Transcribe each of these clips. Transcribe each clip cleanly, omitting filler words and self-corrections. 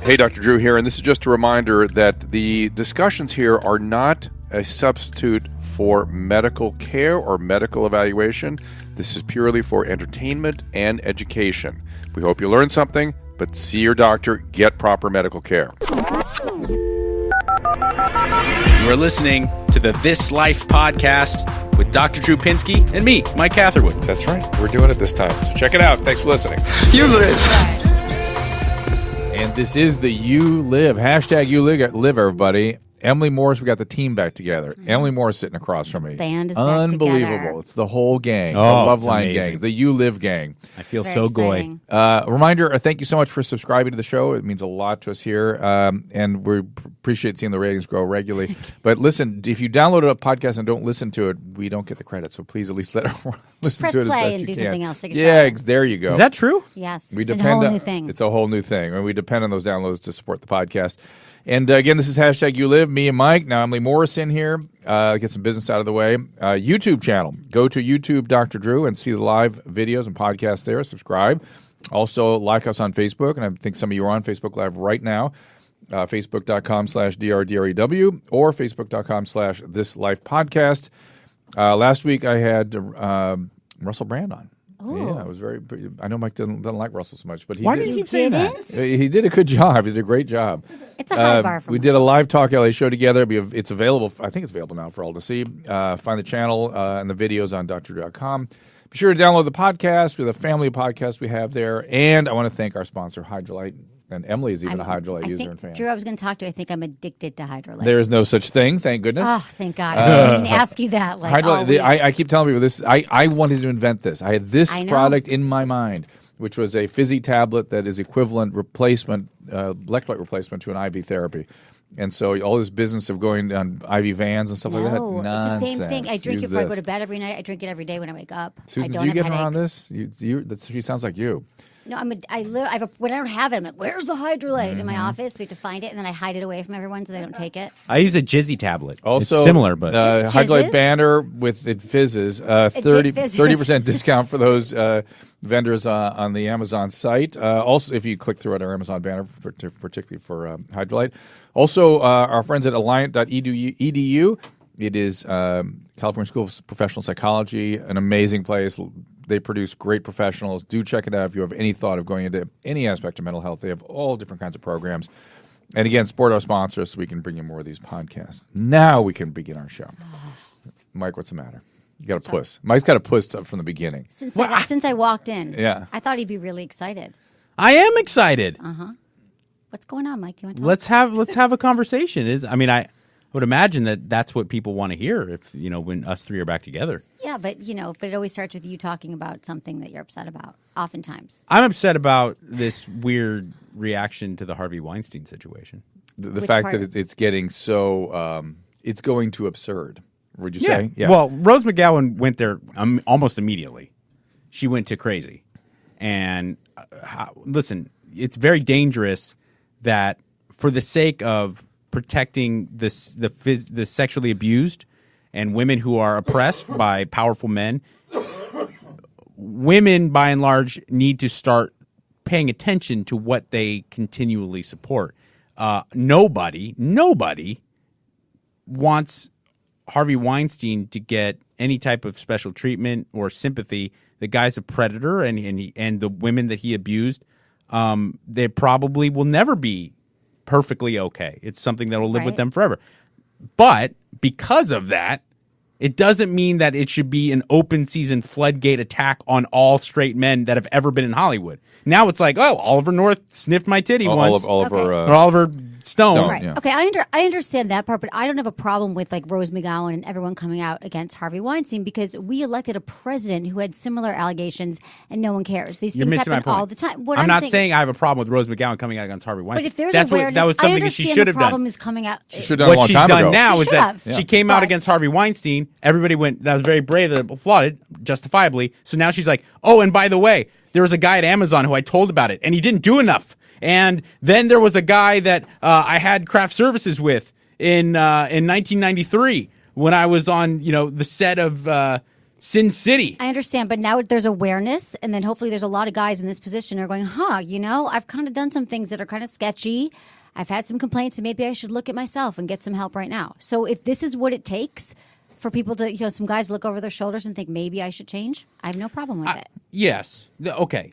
Hey, Dr. Drew here, and this is just a reminder that the discussions here are not a substitute for medical care or medical evaluation. This is purely for entertainment and education. We hope you learned something, but see your doctor, get proper medical care. You're listening to the This Life podcast with Dr. Drew Pinsky and me, Mike Catherwood. That's right. We're doing it this time, so check it out. Thanks for listening. You live. And this is the You Live. Hashtag You Live, everybody. Emily Moorse, we got the team back together. Emily Moorse sitting across from me. Band is back Unbelievable. together. It's the whole gang. The Oh, it's Loveline amazing. gang. The You Live gang. I feel Very so exciting. goy. Reminder, thank you so much for subscribing to the show. It means a lot to us here. And we appreciate seeing the ratings grow regularly. But listen, if you download a podcast and don't listen to it, we don't get the credit. So please at least let everyone listen press to it as play best and you do can. something else. Take a Yeah, shot. there you go. Is that true? Yes, We it's a depend whole on, new thing. It's a whole new thing, and we depend on those downloads to support the podcast. And again, this is hashtag You Live. Me and Mike. Now Emily Morris in here. Get some business out of the way. YouTube channel. Go to YouTube, Dr. Drew, and see the live videos and podcasts there. Subscribe. Also, like us on Facebook, and I think some of you are on Facebook Live right now. Facebook.com/DRDREW or Facebook.com/ThisLifePodcast. Last week I had Russell Brand on. Yeah, it was very. I know Mike doesn't like Russell so much, but Why do you keep saying that? He did a good job. He did a great job. It's a high bar for We me. did a live Talk LA show together. It's available. I think it's available now for all to see. Find the channel and the videos on drdrew.com. Be sure to download the podcast. We have a family of podcasts we have there. And I want to thank our sponsor, Hydrolite. And Emily is even a Hydrolite user and fan. Drew, I was going to talk to you. I think I'm addicted to Hydrolite. There is no such thing, thank goodness. Oh, thank God. I didn't ask you that. Like, all Hydrolite, week. I keep telling people this. I wanted to invent this. I had this I know. product in my mind, which was a fizzy tablet that is equivalent replacement, electrolyte replacement to an IV therapy. And so all this business of going on IV vans and stuff like that, No, nonsense. it's the same thing. I drink Use it before I this. go to bed every night. I drink it every day when I wake up. Susan, I don't do you have get her on headaches. this? She sounds like you. No, when I don't have it, I'm like, where's the Hydrolite in my office? We have to find it, and then I hide it away from everyone so they don't take it. I use a Jizzy tablet. Also, it's similar, but This Hydrolite jizzes? banner with it fizzes. fizzes. 30% discount for those vendors on the Amazon site. Also, if you click through at our Amazon banner, particularly for Hydrolite. Also, our friends at alliant.edu. It is California School of Professional Psychology, an amazing place. They produce great professionals. Do check it out if you have any thought of going into any aspect of mental health. They have all different kinds of programs. And again, support our sponsors so we can bring you more of these podcasts. Now we can begin our show. Mike, what's the matter? You got a puss. Mike's got a puss up from the beginning. Since I walked in, Yeah. I thought he'd be really excited. I am excited. What's going on, Mike? You want to talk? Let's have a conversation. I would imagine that that's what people want to hear if when us three are back together. Yeah, but it always starts with you talking about something that you're upset about. Oftentimes, I'm upset about this weird reaction to the Harvey Weinstein situation. The Which fact part? that it's getting so it's going to absurd. Would you say? Yeah. Well, Rose McGowan went there almost immediately. She went to crazy. And listen, it's very dangerous that for the sake of protecting the sexually abused and women who are oppressed by powerful men, women by and large need to start paying attention to what they continually support. Nobody wants Harvey Weinstein to get any type of special treatment or sympathy. The guy's a predator, and the women that he abused, they probably will never be perfectly okay. It's something that will live with Right. them forever. But because of that, it doesn't mean that it should be an open season floodgate attack on all straight men that have ever been in Hollywood. Now it's like, oh, Oliver North sniffed my titty once. Oliver, Okay. Or Oliver Stone. right? yeah. Okay, I understand that part, but I don't have a problem with like Rose McGowan and everyone coming out against Harvey Weinstein because we elected a president who had similar allegations, and no one cares. These You're things missing my happen point. all the time. What I'm not saying I have a problem with Rose McGowan coming out against Harvey Weinstein. but if there's that awareness, was I something that she understand should the have problem done. is coming out. She should have done a What long she's time done ago. now She is should that have. she came out But- against Harvey Weinstein. Everybody went, that was very brave, that applauded, justifiably. So now she's like, oh, and by the way, there was a guy at Amazon who I told about it, and he didn't do enough. And then there was a guy that I had craft services with in 1993 when I was on the set of Sin City. I understand, but now there's awareness, and then hopefully there's a lot of guys in this position who are going, I've kind of done some things that are kind of sketchy. I've had some complaints, and maybe I should look at myself and get some help right now. So if this is what it takes for people to, some guys look over their shoulders and think maybe I should change, I have no problem with it. Yes. Okay.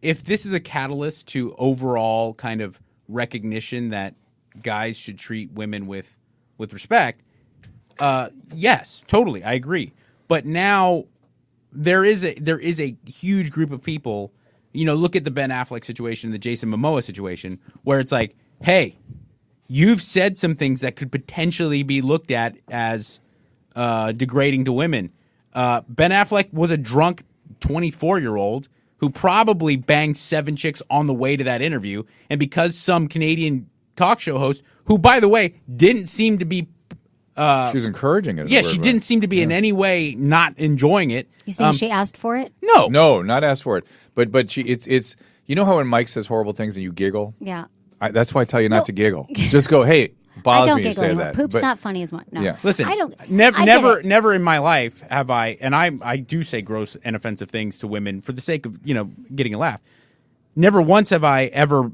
If this is a catalyst to overall kind of recognition that guys should treat women with respect, yes, totally, I agree. But now there is a huge group of people. Look at the Ben Affleck situation, the Jason Momoa situation, where it's like, hey, you've said some things that could potentially be looked at as degrading to women. Ben Affleck was a drunk 24-year-old who probably banged 7 chicks on the way to that interview, and because some Canadian talk show host, who, by the way, didn't seem to be she was encouraging it. Yeah, she didn't seem to be in any way not enjoying it. You saying she asked for it? No, not asked for it. But she, it's how when Mike says horrible things and you giggle? Yeah. That's why I tell you not to giggle. Just go, hey, bothers me to say anymore. that. Poop's not funny as much. No. Yeah. Listen, I don't. never in my life have I, and I do say gross and offensive things to women for the sake of getting a laugh. Never once have I ever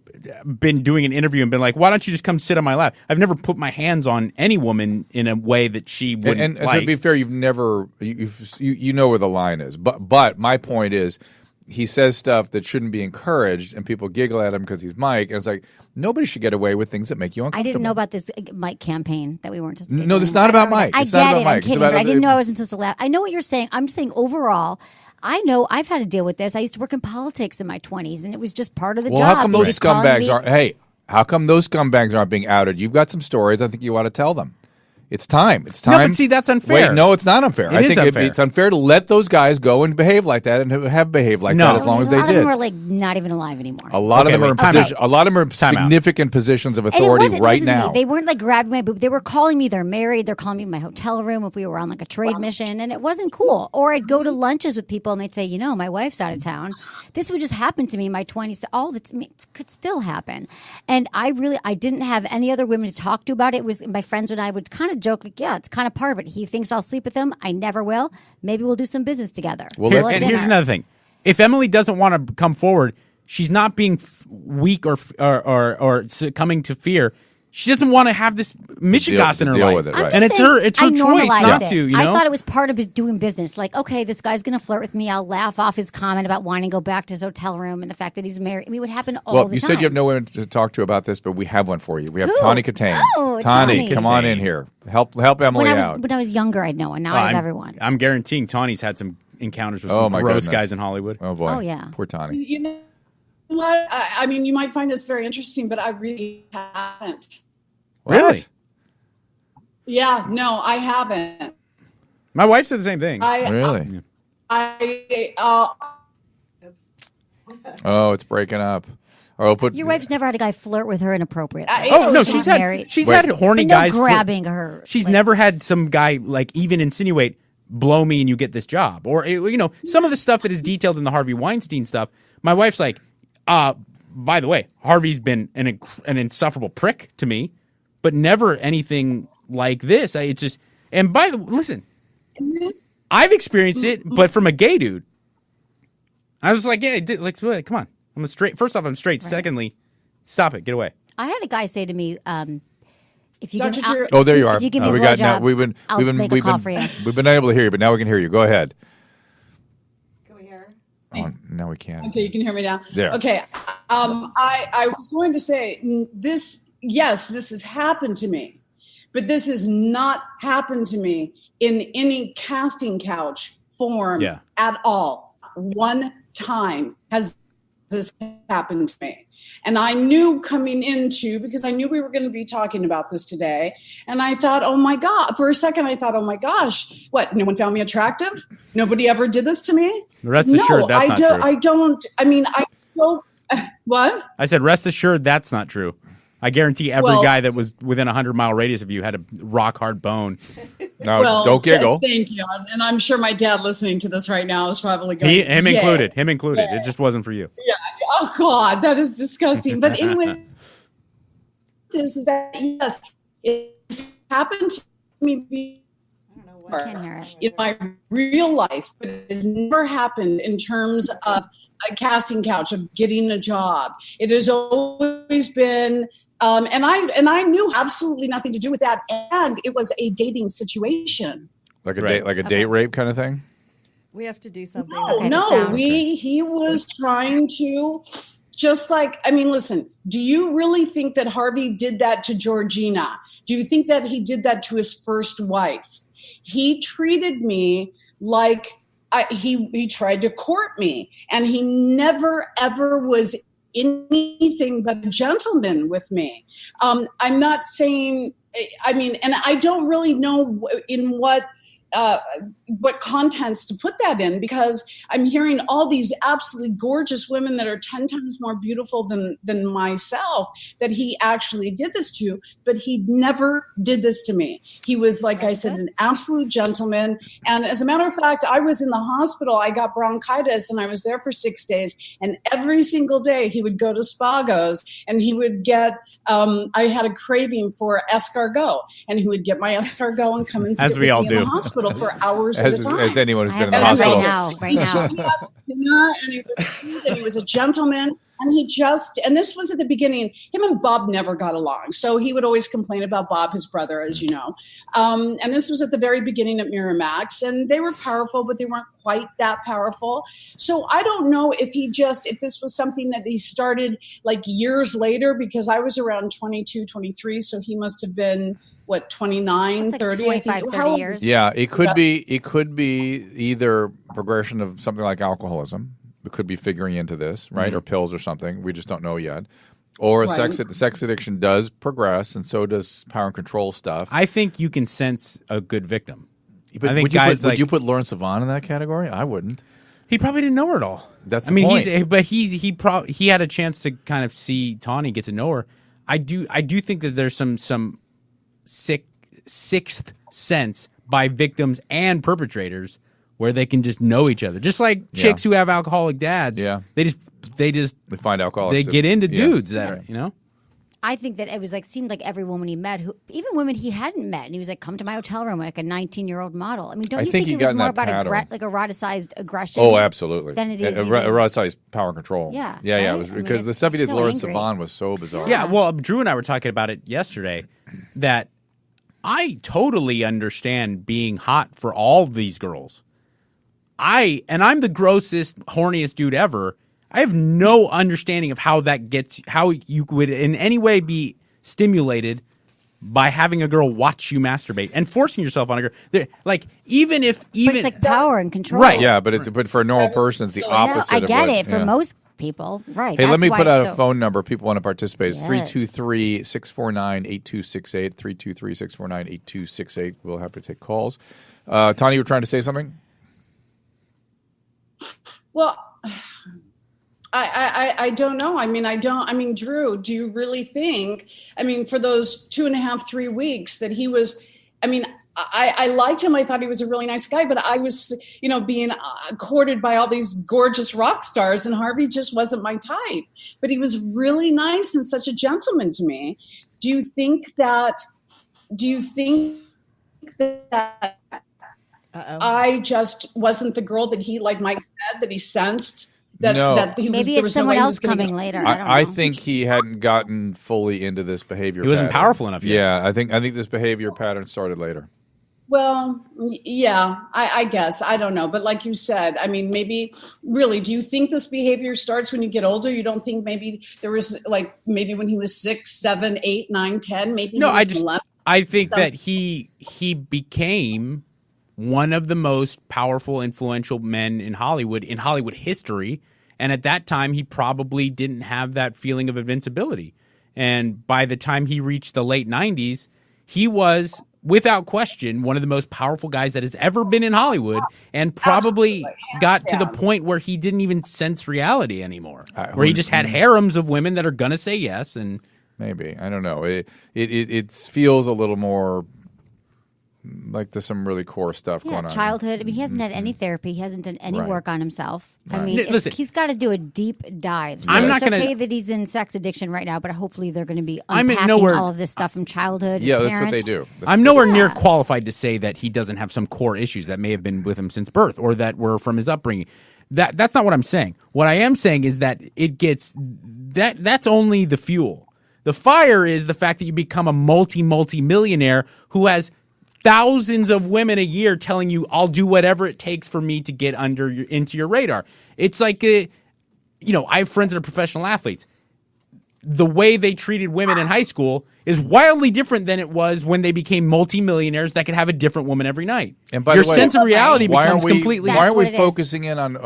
been doing an interview and been like, why don't you just come sit on my lap? I've never put my hands on any woman in a way that she wouldn't and like. to be fair, you've never you know where the line is. But my point is, he says stuff that shouldn't be encouraged, and people giggle at him because he's Mike. And it's like, nobody should get away with things that make you uncomfortable. I didn't know about this Mike campaign that we weren't just. No, this is not about Mike. I It's get not about it. Mike. I'm It's kidding, about but I didn't know other- I wasn't supposed to laugh. I know what you're saying. I'm saying overall. I know I've had to deal with this. I used to work in politics in my 20s, and it was just part of the job. Well, how come They those just calling scumbags me- aren't? Hey, how come those scumbags aren't being outed? You've got some stories. I think you ought to tell them. It's time. It's time. No, but see, that's unfair. Wait, no, it's not unfair. It I is think unfair. it's unfair to let those guys go and behave like that and have behaved like that as long as they A lot did. of them are like not even alive anymore. A lot of them are in time position. out. A lot of them are Time out. significant positions of And it authority wasn't- right listen to me, now. They weren't like grabbing my boob. They were calling me. They're married. They're calling me in my hotel room if we were on like a trade mission, and it wasn't cool. Or I'd go to lunches with people, and they'd say, my wife's out of town. This would just happen to me in my 20s. It could still happen. And I didn't have any other women to talk to about it. It was my friends and I would kind of joke like, yeah, it's kind of part of it. He thinks I'll sleep with him. I never will. Maybe we'll do some business together. Here- We'll have and here's dinner. another thing: if Emily doesn't want to come forward, she's not being weak or succumbing to fear. She doesn't want to have this Michigas in her deal life, with it, I'm right. just and it's saying, her I choice normalized not it. to. I thought it was part of it doing business. Like, okay, this guy's going to flirt with me. I'll laugh off his comment about wanting to go back to his hotel room and the fact that he's married. I mean, it would happen all Well, the you time. said you have no one to talk to about this, but we have one for you. We have Who? Tawny Katane. Oh, Tawny, Tawny. come on in here. Help Emily out. When I was younger, I'd know, and now I have everyone. I'm guaranteeing Tawny's had some encounters with Oh, some my gross goodness. guys in Hollywood. Oh boy. Oh, yeah. Poor Tawny. You know what? I mean, you might find this very interesting, but I really haven't. Really? Yeah, no, I haven't. My wife said the same thing. Really? Oh, it's breaking up. Or we'll put Your wife's never had a guy flirt with her inappropriately. Oh no, She's she's had married. horny But no guys grabbing her. She's Like- never had some guy like even insinuate, "Blow me and you get this job," or some of the stuff that is detailed in the Harvey Weinstein stuff. My wife's like, by the way, Harvey's been an insufferable prick to me, but never anything like this. It's just, and listen, I've experienced it, but from a gay dude. I was just like, yeah, come on. I'm straight. First off, I'm straight. Right. Secondly, stop it. Get away. I had a guy say to me, if you Dr. can, Drew- Oh, there you are. If you give me a we got blowjob, now. I'll make a call for you. We've been able to hear you, but now we can hear you. Go ahead. Can we hear? Oh, no, we can't. Okay, you can hear me now. There. Okay, I was going to say this. Yes, this has happened to me, but this has not happened to me in any casting couch form Yeah. at all. One time has this happened to me. And I knew coming into, because I knew we were going to be talking about this today. And I thought, oh my God, for a second, I thought, oh my gosh, what? No one found me attractive? Nobody ever did this to me? Rest assured, that's not true. I don't, what? I said, rest assured, that's not true. I guarantee every guy that was within a 100-mile radius of you had a rock hard bone. No, don't giggle. Thank you. And I'm sure my dad listening to this right now is probably going, Him "Yeah." included. Him included. It just wasn't for you. Yeah. Oh God, that is disgusting. But anyway, this is that. Yes, it's happened to me can't hear it. in my real life, but it has never happened in terms of a casting couch, of getting a job. It has always been, and I knew absolutely nothing to do with that. And it was a dating situation. Like a Right. date rape kind of thing. We have to do something. He was trying to, just like, I mean, listen, do you really think that Harvey did that to Georgina? Do you think that he did that to his first wife? He treated me like he tried to court me, and he never, ever was anything but a gentleman with me. I'm not saying, I mean, and I don't really know in what contents to put that in, because I'm hearing all these absolutely gorgeous women that are 10 times more beautiful than myself that he actually did this to, but he never did this to me. He was, like I said, an absolute gentleman. And as a matter of fact, I was in the hospital. I got bronchitis and I was there for 6 days. And every single day he would go to Spago's and he would get, I had a craving for escargot, and he would get my escargot and come and sit As we with all me in the do. hospital for hours at a time. As anyone who's I been in have the those hospital. right now. He had dinner, and he was sweet, and he was a gentleman, and and this was at the beginning. Him and Bob never got along, so he would always complain about Bob, his brother, as you know. And this was at the very beginning at Miramax, and they were powerful, but they weren't quite that powerful. So I don't know if if this was something that he started like years later, because I was around 22, 23, so he must have been, what, 29, It's like 30? 25, 30 years. Yeah, it could be either progression of something like alcoholism. It could be figuring into this, right, or pills or something. We just don't know yet. Or Right. sex addiction does progress, and so does power and control stuff. I think you can sense a good victim. But I think would you put Lauren Sivan in that category? I wouldn't. he probably didn't know her at all. That's I the mean, point. he had a chance to kind of see Tawny, get to know her. I do think that there's some sixth sense by victims and perpetrators where they can just know each other, just like chicks who have alcoholic dads. Yeah. they find alcoholics. they get into Yeah. dudes that are, you know. I think that it was like, seemed like every woman he met, even women he hadn't met, and he was like, come to my hotel room like a 19-year-old model. I mean, don't I you think think he it was got more in that about pattern. like eroticized aggression? Oh, absolutely. Than it is eroticized power and control. Yeah, yeah. right? It was I mean, because the it's stuff he did with so Lauren angry. Sivan was so bizarre. Yeah, well, Drew and I were talking about it yesterday, that I totally understand being hot for all these girls. I'm the grossest, horniest dude ever. I have no understanding of how you would in any way be stimulated by having a girl watch you masturbate and forcing yourself on a girl. Like, even But it's like power and control. Right. Yeah, but for a normal person, it's the No, opposite. I of get what- it for yeah. most people. Right. Hey, let That's me why put out it's a phone number. People want to participate. It's Yes. 323-649-8268, 323-649-8268. We'll have to take calls. Tanya, you were trying to say something? Well, I don't know. I mean, Drew, do you really think, for those 2.5, 3 weeks that he was, I liked him. I thought he was a really nice guy, but I was, being courted by all these gorgeous rock stars, and Harvey just wasn't my type. But he was really nice and such a gentleman to me. Do you think that I just wasn't the girl that he, like Mike said, that he sensed? No. That he was, Maybe there it's was no someone way he else was gonna coming go. later. I don't know. I think he hadn't gotten fully into this behavior. He wasn't pattern. powerful enough yet. Yeah, I think this behavior pattern started later. Well, yeah, I guess. I don't know. But like you said, maybe really, do you think this behavior starts when you get older? You don't think maybe there was maybe when he was 6, 7, 8, 9, 10, maybe No, he was 11? I think that he became one of the most powerful, influential men in Hollywood history. And at that time, he probably didn't have that feeling of invincibility. And by the time he reached the late 90s, he was, without question, one of the most powerful guys that has ever been in Hollywood, and probably got to the point where he didn't even sense reality anymore, where he just had harems of women that are going to say yes. And maybe, I don't know. It feels a little more like there's some really core stuff going on. Childhood. I mean, he hasn't had any therapy. He hasn't done any Right. work on himself. Right. I mean, Listen, he's got to do a deep dive. So I'm not it's gonna- okay that he's in sex addiction right now, but hopefully they're going to be I'm unpacking nowhere- all of this stuff from childhood. his Yeah, that's what they parents. do. I'm nowhere near qualified to say that he doesn't have some core issues that may have been with him since birth or that were from his upbringing. That's not what I'm saying. What I am saying is that it gets that's only the fuel. The fire is the fact that you become a multi-millionaire who has thousands of women a year telling you, I'll do whatever it takes for me to get into your radar. It's like, I have friends that are professional athletes. The way they treated women in high school is wildly different than it was when they became multimillionaires that could have a different woman every night. And by your the way, sense of reality becomes completely. Why aren't we That's what it is. focusing in on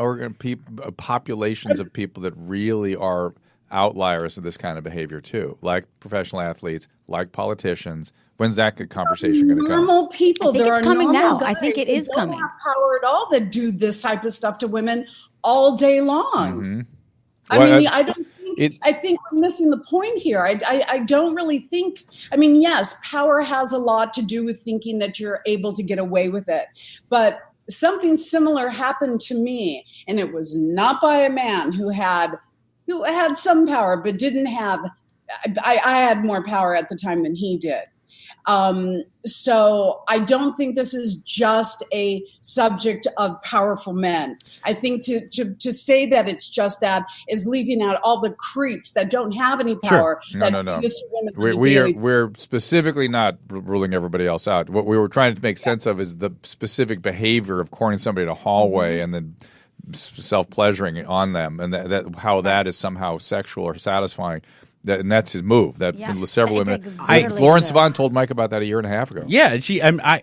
populations of people that really are outliers of this kind of behavior too, like professional athletes, like politicians? When's that conversation going to come? Normal people. I think there it's are coming normal now. I guys think it that is don't coming. have power at all that do this type of stuff to women all day long. I Well, mean, I don't think. I think we're missing the point here. I don't really think. I mean, yes, power has a lot to do with thinking that you're able to get away with it, but something similar happened to me, and it was not by a man who had some power but didn't have. I had more power at the time than he did. So I don't think this is just a subject of powerful men. I think to say that it's just that is leaving out all the creeps that don't have any power. Sure. No. do this to women on a daily We're specifically not ruling everybody else out. What we were trying to make sense of is the specific behavior of cornering somebody in a hallway and then self-pleasuring on them, and that how that is somehow sexual or satisfying. And that's his move. That several women. literally Lawrence the- Vaughn told Mike about that a year and a half ago. Yeah, The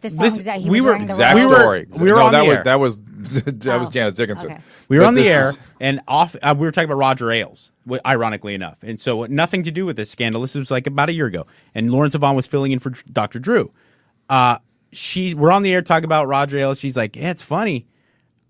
songs that he was wearing the Exact robe. story. We were no, on that the was air. that was that was Janice Dickinson. Okay. We were But on the this air, is- and we were talking about Roger Ailes, ironically enough. And so nothing to do with this scandal. This was like about a year ago. And Lawrence Vaughn was filling in for Dr. Drew. We're on the air talking about Roger Ailes. She's like, yeah, it's funny.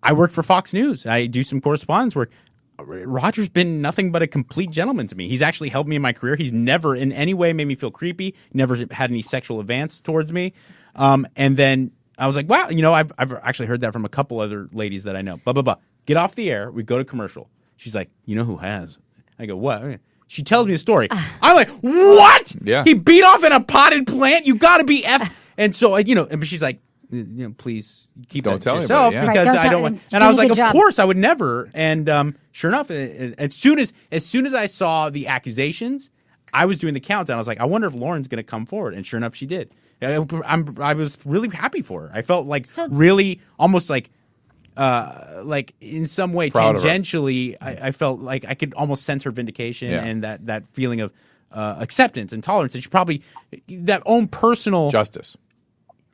I work for Fox News. I do some correspondence work. Roger's been nothing but a complete gentleman to me. He's actually helped me in my career. He's never in any way made me feel creepy, never had any sexual advance towards me. And then I was like, wow, I've actually heard that from a couple other ladies that I know. Blah, blah, blah. Get off the air. We go to commercial. She's like, you know who has? I go, what? She tells me a story. I'm like, what? Yeah. He beat off in a potted plant? You got to be F. And so, but she's like, please keep Don't that to tell yourself anybody, yeah. because Right, don't I tell- don't want. you're And I was doing like, a good of job. course I would never. And sure enough, as soon as I saw the accusations, I was doing the countdown. I was like, I wonder if Lauren's going to come forward, and sure enough, she did. I was really happy for her. I felt like really almost like in some way Proud of her. tangentially, I felt like I could almost sense her vindication Yeah. and that feeling of acceptance and tolerance. And she probably that own personal Justice.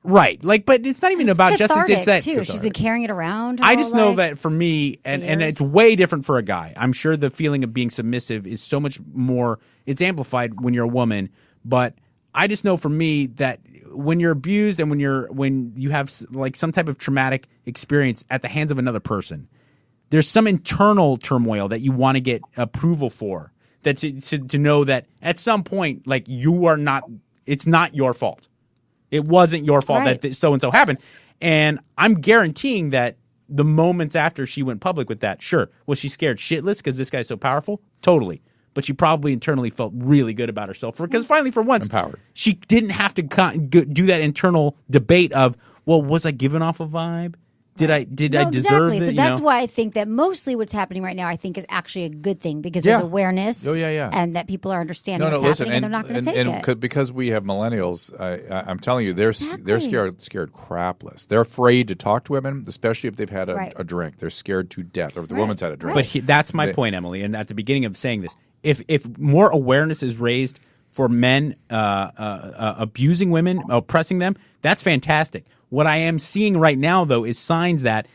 right. Like, but it's not even about justice. It's that too. She's been carrying it around. her I whole just know life. that for me, and years. it's way different for a guy. I'm sure the feeling of being submissive is so much more. It's amplified when you're a woman, but I just know for me that when you're abused and when you have like some type of traumatic experience at the hands of another person, there's some internal turmoil that you want to get approval for. That to know that at some point, like you are not. It's not your fault. It wasn't your fault Right. that so and so happened. And I'm guaranteeing that the moments after she went public with that, sure, was she scared shitless because this guy's so powerful? Totally. But she probably internally felt really good about herself because finally, for once, Empowered. she didn't have to do that internal debate of, well, was I giving off a vibe? Did I deserve exactly. it? So that's why I think that mostly what's happening right now, I think, is actually a good thing because there's Yeah. awareness. Oh, yeah. And that people are understanding what's listen, happening and they're not going to take it. Because we have millennials, I'm telling you, they're Exactly. scared crapless. They're afraid to talk to women, especially if they've had Right. a drink. They're scared to death, or if the Right. woman's had a drink. But that's my point, Emily. And at the beginning of saying this, if more awareness is raised for men abusing women, oppressing them, that's fantastic. What I am seeing right now, though, is signs that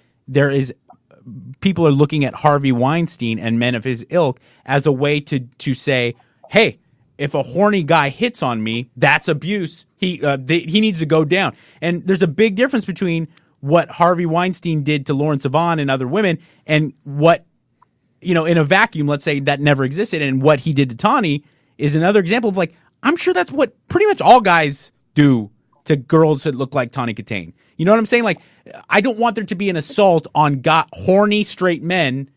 people are looking at Harvey Weinstein and men of his ilk as a way to say, hey, if a horny guy hits on me, that's abuse. He needs to go down. And there's a big difference between what Harvey Weinstein did to Lawrence Vaughn and other women and what, in a vacuum, let's say that never existed. And what he did to Tawny is another example of like, I'm sure that's what pretty much all guys do to girls that look like Tawny Katane. You know what I'm saying? Like, I don't want there to be an assault on horny straight men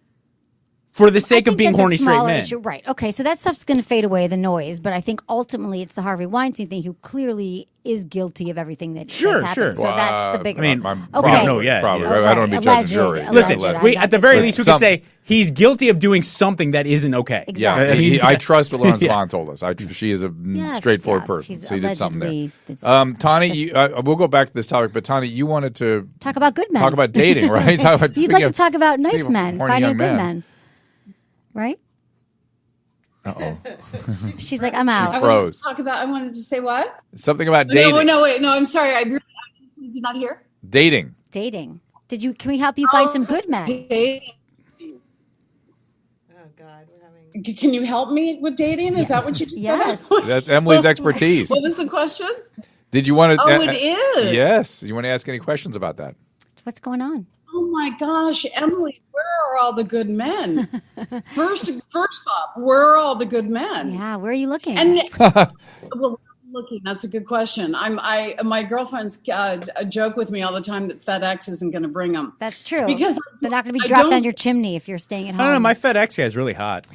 for the sake of being horny straight men. Issue. Right. Okay. So that stuff's going to fade away, the noise. But I think ultimately it's the Harvey Weinstein thing, who clearly is guilty of everything that has happened. So that's the bigger. I mean, okay. I don't know yet. Probably. Yeah. I don't want to be judge and jury. Listen, at the very least, we could Some- say he's guilty of doing something that isn't okay. Exactly. Yeah, I mean, I trust what Lawrence Yeah. Vaughn told us. She is a straightforward person. He's So he did something allegedly there. did Tani, we'll go back to this topic, but Tani, you wanted to talk about good men. talk about dating, right? You'd like to talk about nice speaking of men, horny finding young good men. men. Right? Uh-oh. She's like, I'm out. Froze. I wanted to say what? Something about dating. No, wait. No, I'm sorry. I really did not hear. Dating. Dating. Can we help you find some good men? Dating. Oh God, we're having. Can you help me with dating? Is that what you just Yes. said? That's Emily's expertise. What was the question? Did you want to? Oh, it is. Yes. You want to ask any questions about that? What's going on? Oh my gosh, Emily, where are all the good men? First off, where are all the good men? Yeah, where are you looking? And well, looking, that's a good question. My girlfriends joke with me all the time that FedEx isn't going to bring them. That's true. Because they're not going to be I dropped don't- down your chimney if you're staying at home. I don't know. My FedEx guy is really hot.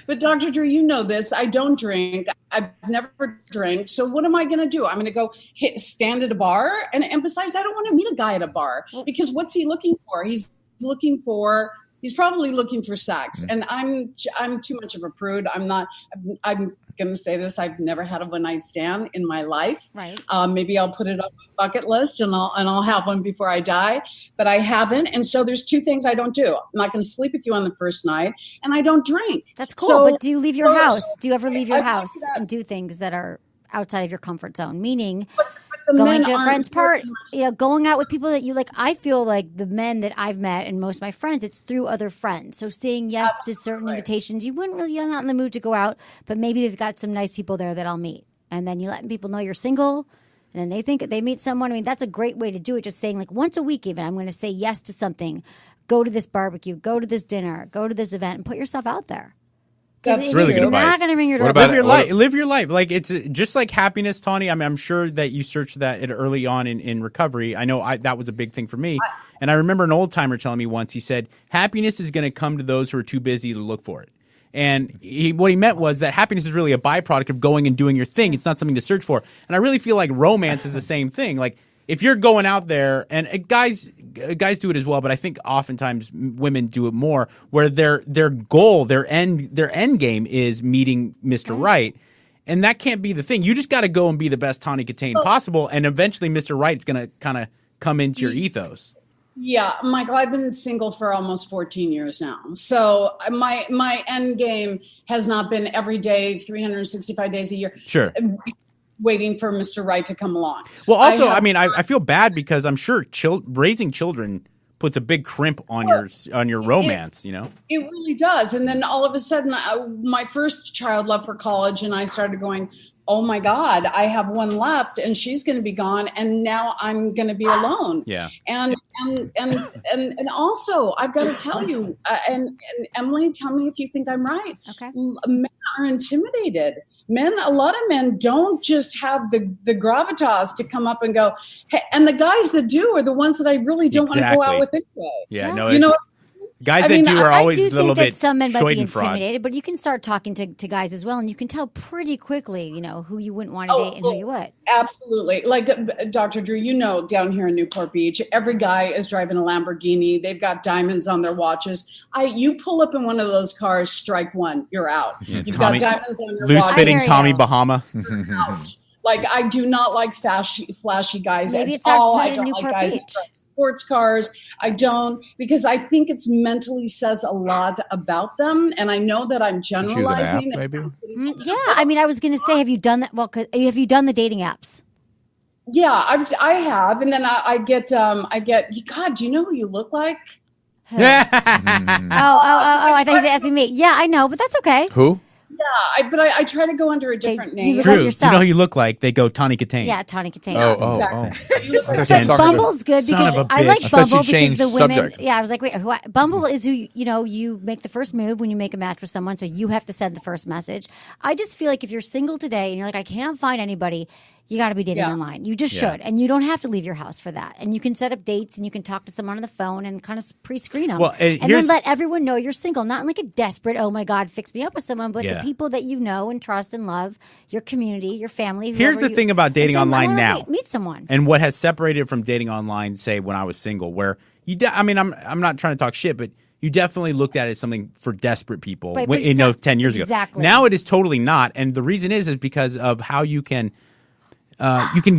But Dr. Drew, you know this. I don't drink. I've never drank. So what am I going to do? I'm going to go stand at a bar. And besides, I don't want to meet a guy at a bar because what's he looking for? He's probably looking for sex. And I'm too much of a prude. I'm going to say this. I've never had a one night stand in my life. Right. Maybe I'll put it on my bucket list and I'll have one before I die, but I haven't. And so there's two things I don't do. I'm not going to sleep with you on the first night and I don't drink. That's cool. So- but do you leave your house? Do you ever leave your I think house that- and do things that are outside of your comfort zone? Meaning The going men to a aren't friend's part, working. going out with people that you like. I feel like the men that I've met and most of my friends, it's through other friends. So saying yes to certain invitations, you're not in the mood to go out, but maybe they've got some nice people there that I'll meet. And then you letting people know you're single, and then they think they meet someone. I mean, that's a great way to do it. Just saying like once a week, even I'm going to say yes to something. Go to this barbecue, go to this dinner, go to this event, and put yourself out there. That's really good You're advice. not going to ring your What doorbell. about Live your life. Live your life. Like it's just like happiness, Tawny. I mean, I'm sure that you searched that early on in recovery. I know that was a big thing for me. And I remember an old timer telling me once. He said, "Happiness is going to come to those who are too busy to look for it." And what he meant was that happiness is really a byproduct of going and doing your thing. It's not something to search for. And I really feel like romance is the same thing. Like if you're going out there, and guys do it as well, but I think oftentimes women do it more, where their goal, their end game is meeting Mr. Right. And that can't be the thing. You just got to go and be the best Tawny Katane possible, and eventually Mr. Right's going to kind of come into your ethos. Yeah, Michael, I've been single for almost 14 years now. So my end game has not been every day, 365 days a year. Sure. Waiting for Mr. Right to come along. Well, also, I feel bad because I'm sure raising children puts a big crimp on your romance. You know, It really does. And then all of a sudden, my first child left for college, and I started going, oh my God, I have one left, and she's going to be gone, and now I'm going to be alone. Yeah. And also, I've got to tell you, and Emily, tell me if you think I'm right. Okay. Men are intimidated. A lot of men don't just have the gravitas to come up and go, hey, and the guys that do are the ones that I really don't want to go out with anyway. Yeah, no, You know, guys I that mean, do are I always I do a little think bit that some men might be Schadenfreude. intimidated, but you can start talking to guys as well, and you can tell pretty quickly, who you wouldn't want to date and who you would. absolutely. Like Dr. Drew, down here in Newport Beach, every guy is driving a Lamborghini. They've got diamonds on their watches. You pull up in one of those cars, strike one, you're out. You've Tommy- got diamonds on your Loose watch. fitting I hear Tommy you. Bahama. Out. Like, I do not like flashy guys Maybe at it starts all. in I don't like Newport guys Beach. that drive sports cars. I don't, because I think it's mentally says a lot about them. And I know that I'm Choose an app, generalizing. maybe. Yeah, I mean, I was going to say, have you done that? Well, have you done the dating apps? Yeah, I have. And then I get, God, do you know who you look like? Oh, I thought you were asking me. Yeah, I know, but that's okay. Who? Yeah, but I try to go under a different you name. look True. like You yourself. know who you look like? They go Tawny Katane. Yeah, Tawny Katane. Oh. But Bumble's good Son because of a I bitch. like I thought Bumble she because changed the women. subject. Yeah, I was like, wait, Bumble is who you make the first move when you make a match with someone, so you have to send the first message. I just feel like if you're single today and you're like, I can't find anybody, You got to be dating Yeah. online. You just Yeah. should. And you don't have to leave your house for that. And you can set up dates and you can talk to someone on the phone and kind of pre-screen them. Well, and then here's- let everyone know you're single. Not in like a desperate, oh my God, fix me up with someone, but Yeah. the people that you know and trust and love, your community, your family. Here's whoever the thing about dating and say, online I wanna now. Meet someone. And what has separated from dating online, say when I was single, where I'm not trying to talk shit, but you definitely looked at it as something for desperate people. Right, but it's 10 years exactly. ago. Now it is totally not, and the reason is because of how you can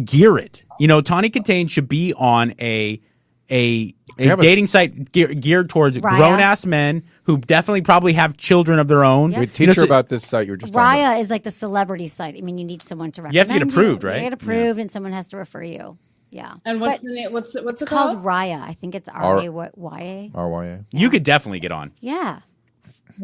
gear it. Tawny Katane should be on a dating site geared towards Raya. grown ass men who definitely probably have children of their own. Yep. Wait, teach her about this site you were just talking about. Raya is like the celebrity site. I mean, you need someone to recommend. You have to get approved, right? You get approved, and someone has to refer you. Yeah. And what's But the name? What's it it's called? called Raya. I think it's R-A-Y-A. RYA. You could definitely get on. Yeah.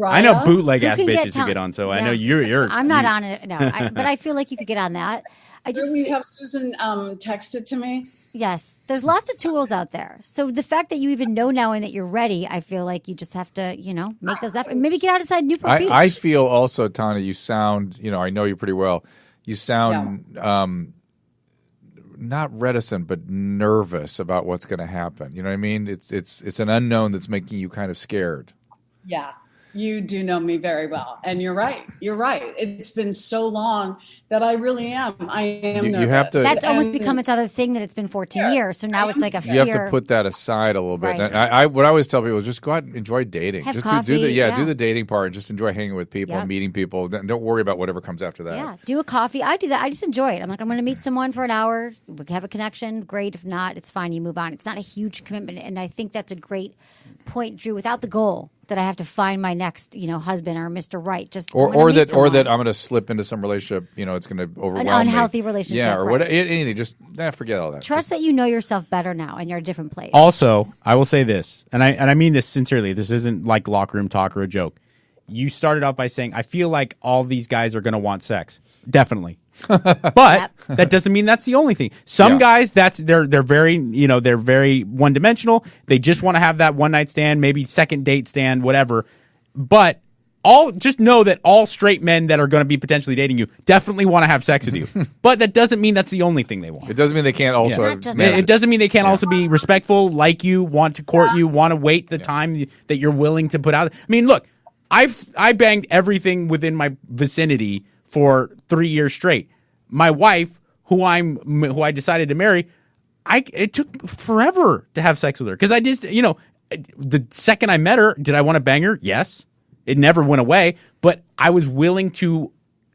I know Raya? bootleg Who ass can get bitches who get on, so I Yeah. know you're. I'm not on it, no. But I feel like you could get on that. I just Will you have Susan text it to me? yes. There's lots of tools out there. So the fact that you even know now and that you're ready, I feel like you just have to, make those efforts. Maybe get outside Newport Beach. I feel also, Tana, you sound, I know you pretty well. You sound not reticent, but nervous about what's going to happen. You know what I mean? It's an unknown that's making you kind of scared. Yeah, you do know me very well, and you're right. You're right. It's been so long that I really am. I am You nervous. have to- That's almost And- become its other thing that it's been 14 years. So now it's like a fear. You have to put that aside a little bit. Right. And I what I always tell people is just go out and enjoy dating. Have Just coffee, do yeah. the dating part and just enjoy hanging with people Yep. and meeting people. Don't worry about whatever comes after that. Yeah, do a coffee. I do that. I just enjoy it. I'm like, I'm going to meet someone for an hour. We can have a connection. Great. If not, it's fine. You move on. It's not a huge commitment. And I think that's a great point, Drew, without the goal that I have to find my next, husband or Mr. Right. Just I'm gonna Or meet that someone. I'm going to slip into some relationship. It's going to overwhelm An unhealthy me. relationship, Yeah, or right. whatever. Anything. Just forget all that. Trust that you know yourself better now and you're a different place. Also, I will say this, and I mean this sincerely. This isn't like locker room talk or a joke. You started off by saying, I feel like all these guys are going to want sex. Definitely. But that doesn't mean that's the only thing. Some Yeah. guys, they're very, they're very one dimensional. They just want to have that one night stand, maybe second date stand, whatever. But just know that all straight men that are going to be potentially dating you definitely want to have sex with you. But that doesn't mean that's the only thing they want. It doesn't mean they can't also. It's not just manage that. It doesn't mean they can't also be respectful, like you, want to court you, want to wait the time that you're willing to put out. I mean, look, I banged everything within my vicinity for 3 years straight. My wife, who I decided to marry, it took forever to have sex with her because I just, the second I met her, did I want to bang her? Yes. It never went away, but I was willing to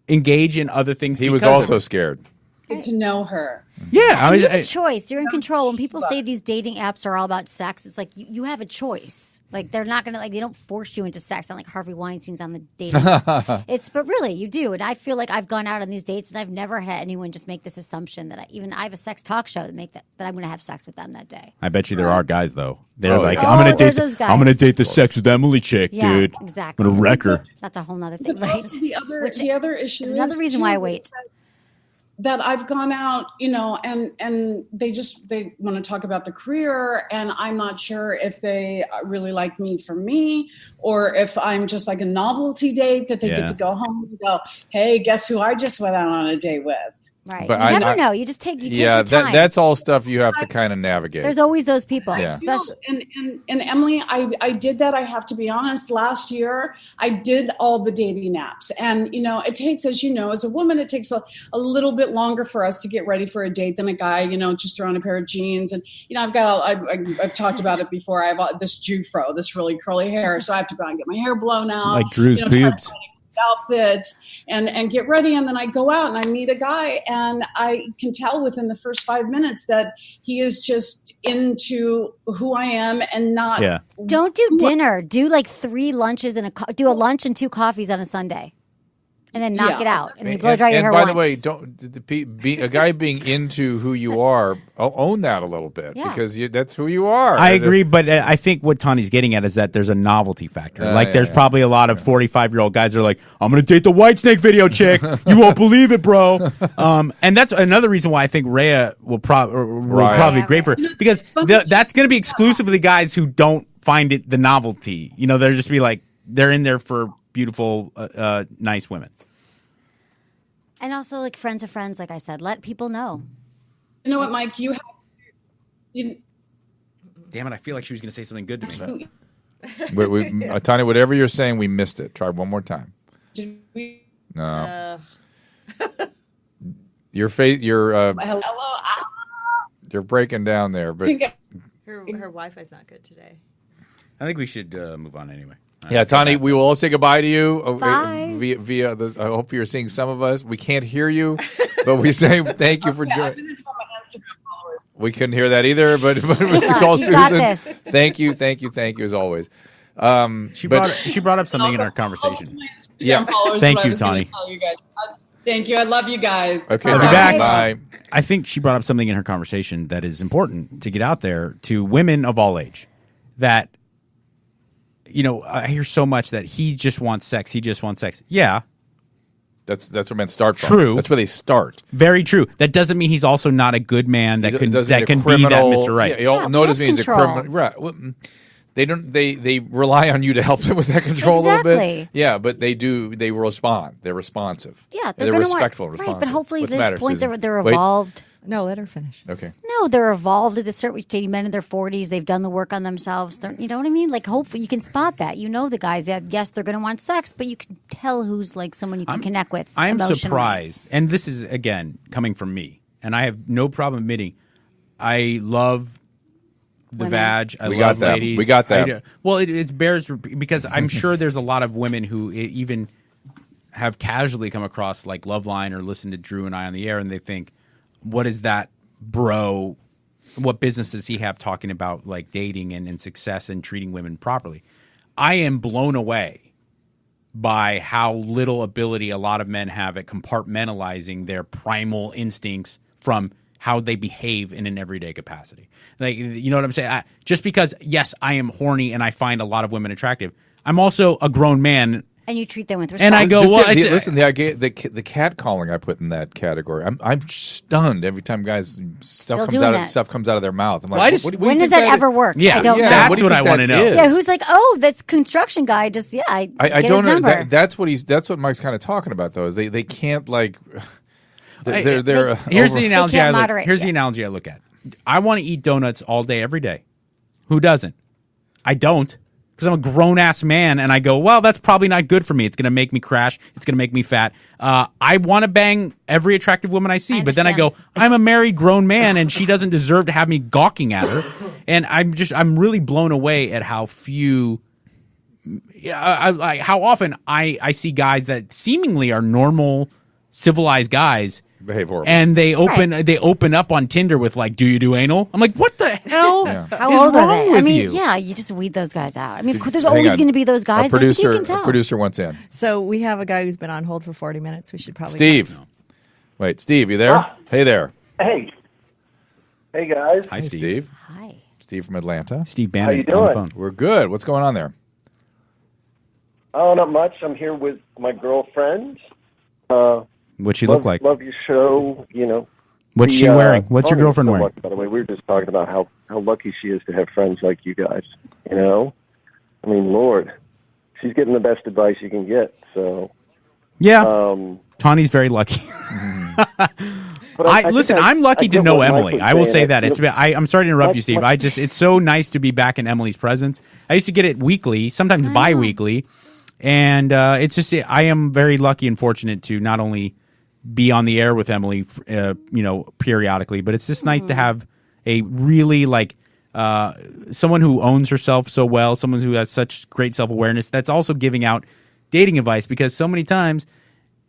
engage in other things. He was because of also it. scared. Get to know her. Yeah, You have a choice. You're in control. When people say these dating apps are all about sex, it's like you have a choice. Like they're not gonna they don't force you into sex. Not like Harvey Weinstein's on the dating app. But really you do. And I feel like I've gone out on these dates and I've never had anyone just make this assumption that I have a sex talk show that I'm gonna have sex with them that day. I bet you there are guys though. They're Oh, like, yeah. I'm gonna there's date. those guys. I'm gonna date the sex with Emily chick, Yeah, dude. exactly. I'm gonna wreck her. That's a whole nother But thing, right? also Which the other issue is another is, reason too, why I wait. that I've gone out, and they want to talk about the career, and I'm not sure if they really like me for me, or if I'm just like a novelty date that they Yeah. get to go home and go, hey, guess who I just went out on a date with? Right. But You I- never know. You just take Yeah, your time. that's all stuff you have to kind of navigate. There's always those people. Yeah. Especially And Emily, I did that. I have to be honest. Last year, I did all the dating apps, and it takes, as you know, as a woman, it takes a little bit longer for us to get ready for a date than a guy. Just throw on a pair of jeans, and I've talked about it before. I have this Jufro, this really curly hair, so I have to go and get my hair blown out, Like Drew's try to pubes. find a outfit and get ready, and then I go out and I meet a guy, and I can tell within the first 5 minutes that he is just into who I am and not. Yeah. don't do dinner. Do like 3 lunches and do a lunch and 2 coffees on a Sunday. And then knock Yeah. it out. And you blow dry your and hair by once. the way, don't be a guy being into who you are. Own that a little bit Yeah. because that's who you are. I agree, but I think what Tawny's getting at is that there's a novelty factor. There's yeah. probably a lot of 45-year-old guys that are like, I'm going to date the Whitesnake video chick. You won't believe it, bro. And that's another reason why I think Rhea will probably be great for it. Because that's going to be exclusively guys who don't find it the novelty. They're just be like, they're in there for beautiful, nice women. And also, like, friends of friends, like I said, let people know. You know what, Mike? You Damn it! I feel like she was going to say something good to me. Tanya, whatever you're saying, we missed it. Try one more time. No. Your face. You're breaking down there, but Her Wi-Fi's not good today. I think we should move on anyway. yeah, Tani, we will all say goodbye to you Bye. via the. I hope you're seeing some of us. We can't hear you, but we say thank you for joining. We couldn't hear that either, but to call You Susan. got this. Thank you as always. She brought up something in our conversation. Yeah. Thank you, Tani. Thank you. I love you guys. Okay, I'll be Bye. back. Bye. I think she brought up something in her conversation that is important to get out there to women of all age. That, I hear so much that he just wants sex. He just wants sex. Yeah, That's where men start from. True. That's where they start. very true. That doesn't mean he's also not a good man that It can doesn't mean a be that criminal- Mr. Right. Yeah, all, Yeah, no, they it doesn't have mean he's a control. criminal. Right. Well, they don't. They rely on you to help them with that control a little bit. Exactly. Yeah, but they do. They respond. They're responsive. Yeah, they're going to respectful. want responsive. right. But hopefully, What's at the this matter, point, Susan? they're Wait. evolved. No, let her finish. Okay. No, they're evolved at this certain dating men in their 40s. They've done the work on themselves. You know what I mean? Like, hopefully, you can spot that. You know the guys. Yes, they're going to want sex, but you can tell who's like someone you can connect with. I am emotionally. surprised, and this is again coming from me, and I have no problem admitting I love the Women. vag. I We love got that. ladies. We got that. I do. Well, it bears because I'm sure there's a lot of women who even have casually come across like Loveline or listen to Drew and I on the air, and they think, "What is that, bro? What business does he have talking about like dating and success and treating women properly?" I am blown away by how little ability a lot of men have at compartmentalizing their primal instincts from how they behave in an everyday capacity. Like, you know what I'm saying? Just because, yes, I am horny and I find a lot of women attractive, I'm also a grown man. And you treat them with respect. And I go, Just well, listen. The cat calling I put in that category. I'm stunned every time guys stuff doing that. comes out of their mouth. I'm like, Well, I just- what do you when does think that ever work? Yeah, I don't yeah, know. that's what do you what I think wanna that know. is? Yeah, who's like, oh, that's construction guy. Just I get don't his know. number. That's what Mike's kind of talking about though. Is they can't like. They're Here's over- the analogy. can't moderate, Here's the yeah. analogy I look at. I want to eat donuts all day, every day. Who doesn't? I don't, because I'm a grown ass man, and I go, well, that's probably not good for me. It's going to make me crash. It's going to make me fat. I want to bang every attractive woman I see, I but then I go, understand. I'm a married grown man, and she doesn't deserve to have me gawking at her. And I'm really blown away at how few. How often I see guys that seemingly are normal, civilized guys. behave horrible. And they open up on Tinder with like, "Do you do anal?" I'm like, "What the hell How is old wrong are they? with I mean, you?" yeah, you just weed those guys out. I mean, there's Hang always on. going to be those guys, A but producer, you can tell. a producer wants in. So we have a guy who's been on hold for 40 minutes. We should probably Steve. Wait, Steve, you there? Hey there. Hey. Hey, guys. Hi, Hey, Steve. Steve. Hi. Steve from Atlanta. Steve Bannon you on the doing? phone. We're good. What's going on there? Oh, not much. I'm here with my girlfriend. What's she look like? Love your show. You know. What's she wearing? What's your Tony girlfriend so wearing? much, by the way, we were just talking about how lucky she is to have friends like you guys. You know, I mean, Lord, she's getting the best advice you can get. So, Yeah, Tawny's very lucky. but Listen, think I'm lucky I to get know what Mike Emily. was I will say saying. that. I'm sorry to interrupt you, Steve. That's- It's so nice to be back in Emily's presence. I used to get it weekly, sometimes bi-weekly, and it's just I am very lucky and fortunate to not only be on the air with Emily, periodically, but it's just nice to have a really someone who owns herself so well, someone who has such great self-awareness that's also giving out dating advice, because so many times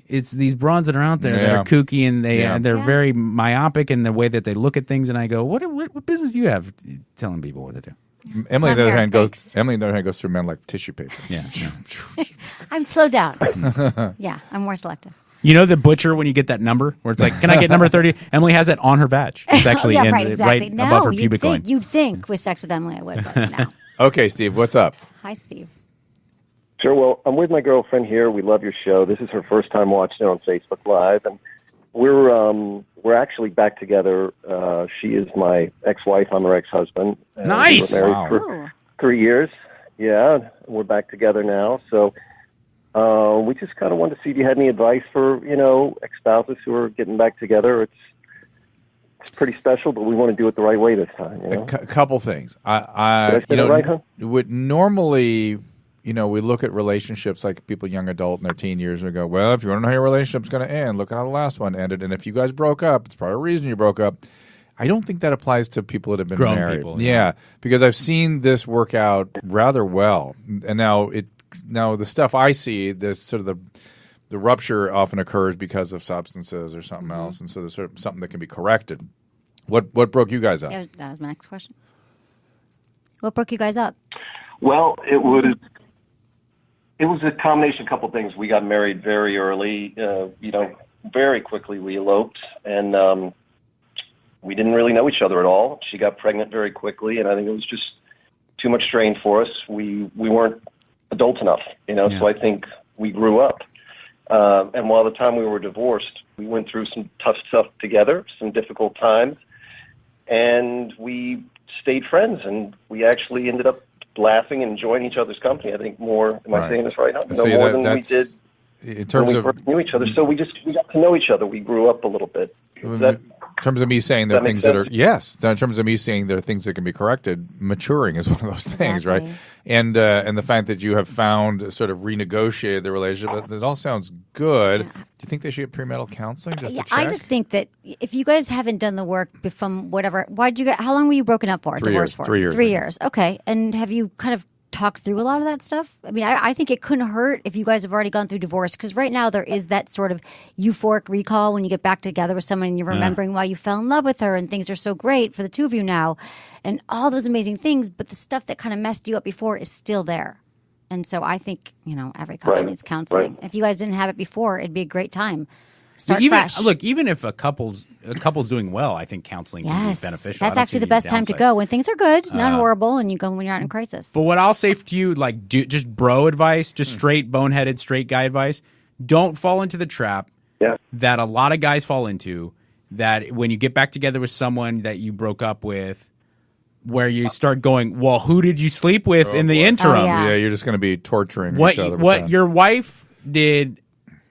it's these bronze that are out there that Yeah. are kooky and they're Yeah. very myopic in the way that they look at things, and I go, what business do you have telling people what to do? Emily, on the here, other hand, thanks. goes through men like tissue paper. Yeah. I'm slowed down. Yeah, I'm more selective. You know the butcher when you get that number where it's like, can I get number 30? Emily has it on her badge. It's actually yeah, in, right, exactly. right No, above her you'd pubic think, line. you'd think with sex with Emily I would, but no. Okay, Steve, what's up? Hi, Steve. Sure. Well, I'm with my girlfriend here. We love your show. This is her first time watching it on Facebook Live, and we're actually back together. She is my ex-wife. I'm her ex-husband. And Nice. We were married Wow. for Ooh. 3 years. Yeah, we're back together now. So We just kind of wanted to see if you had any advice for, ex-spouses who are getting back together. It's pretty special, but we want to do it the right way this time. A couple things. Did I say that right, huh? Would normally, we look at relationships like people young adult in their teen years and go, well, if you want to know how your relationship's going to end, look at how the last one ended. And if you guys broke up, it's probably a reason you broke up. I don't think that applies to people that have been Grown married. people, yeah, because I've seen this work out rather well. And now the stuff I see, there's sort of the rupture often occurs because of substances or something else, and so there's sort of something that can be corrected. What broke you guys up? That was my next question. What broke you guys up? Well, it was a combination, couple things. We got married very early. Very quickly we eloped, and we didn't really know each other at all. She got pregnant very quickly, and I think it was just too much strain for us. We weren't adult enough, so I think we grew up. And while the time we were divorced, we went through some tough stuff together, some difficult times, and we stayed friends, and we actually ended up laughing and enjoying each other's company. I think more, am I saying this right now? More than we did in terms when we first knew each other. So we got to know each other. We grew up a little bit. In terms of me saying there are things that are in terms of me saying there are things that can be corrected, maturing is one of those things, right? And the fact that you have found sort of renegotiated the relationship, that all sounds good. Do you think they should get premarital counseling? Just to check? I just think that if you guys haven't done the work from whatever, how long were you broken up for? 3 years. For 3 years. 3 years. Okay, and have you kind of talk through a lot of that stuff? I mean, I think it couldn't hurt if you guys have already gone through divorce, because right now there is that sort of euphoric recall when you get back together with someone and you're remembering why you fell in love with her and things are so great for the two of you now and all those amazing things, but the stuff that kind of messed you up before is still there. And so I think, every couple needs counseling. If you guys didn't have it before, it'd be a great time. Start fresh. Look, even if a couple's doing well, I think counseling can be beneficial. That's actually the best time to go when things are good, not horrible, and you go when you're not in crisis. But what I'll say to you, just bro advice, just straight boneheaded straight guy advice, don't fall into the trap that a lot of guys fall into, that when you get back together with someone that you broke up with, where you start going, well, who did you sleep with in the interim? Oh, yeah. You're just going to be torturing what each other. What your wife did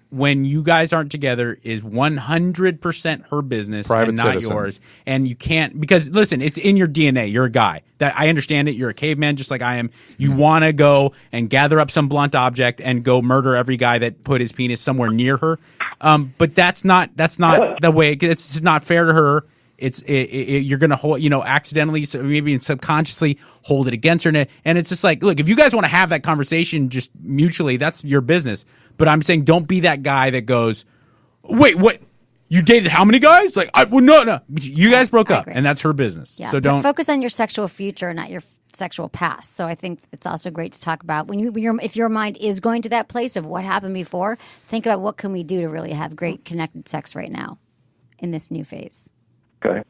when you guys aren't together is 100% her business and not yours. And you can't, because listen, it's in your DNA. You're a guy. That I understand it. You're a caveman just like I am. You want to go and gather up some blunt object and go murder every guy that put his penis somewhere near her. But that's not the way. It's just not fair to her. You're going to hold, accidentally, so maybe subconsciously hold it against her. And it's just like, look, if you guys want to have that conversation just mutually, that's your business. But I'm saying don't be that guy that goes, wait, what? You dated how many guys? No. You guys broke up, and that's her business. Yeah. So don't focus on your sexual future, not your sexual past. So I think it's also great to talk about if your mind is going to that place of what happened before. Think about what can we do to really have great connected sex right now in this new phase. Okay.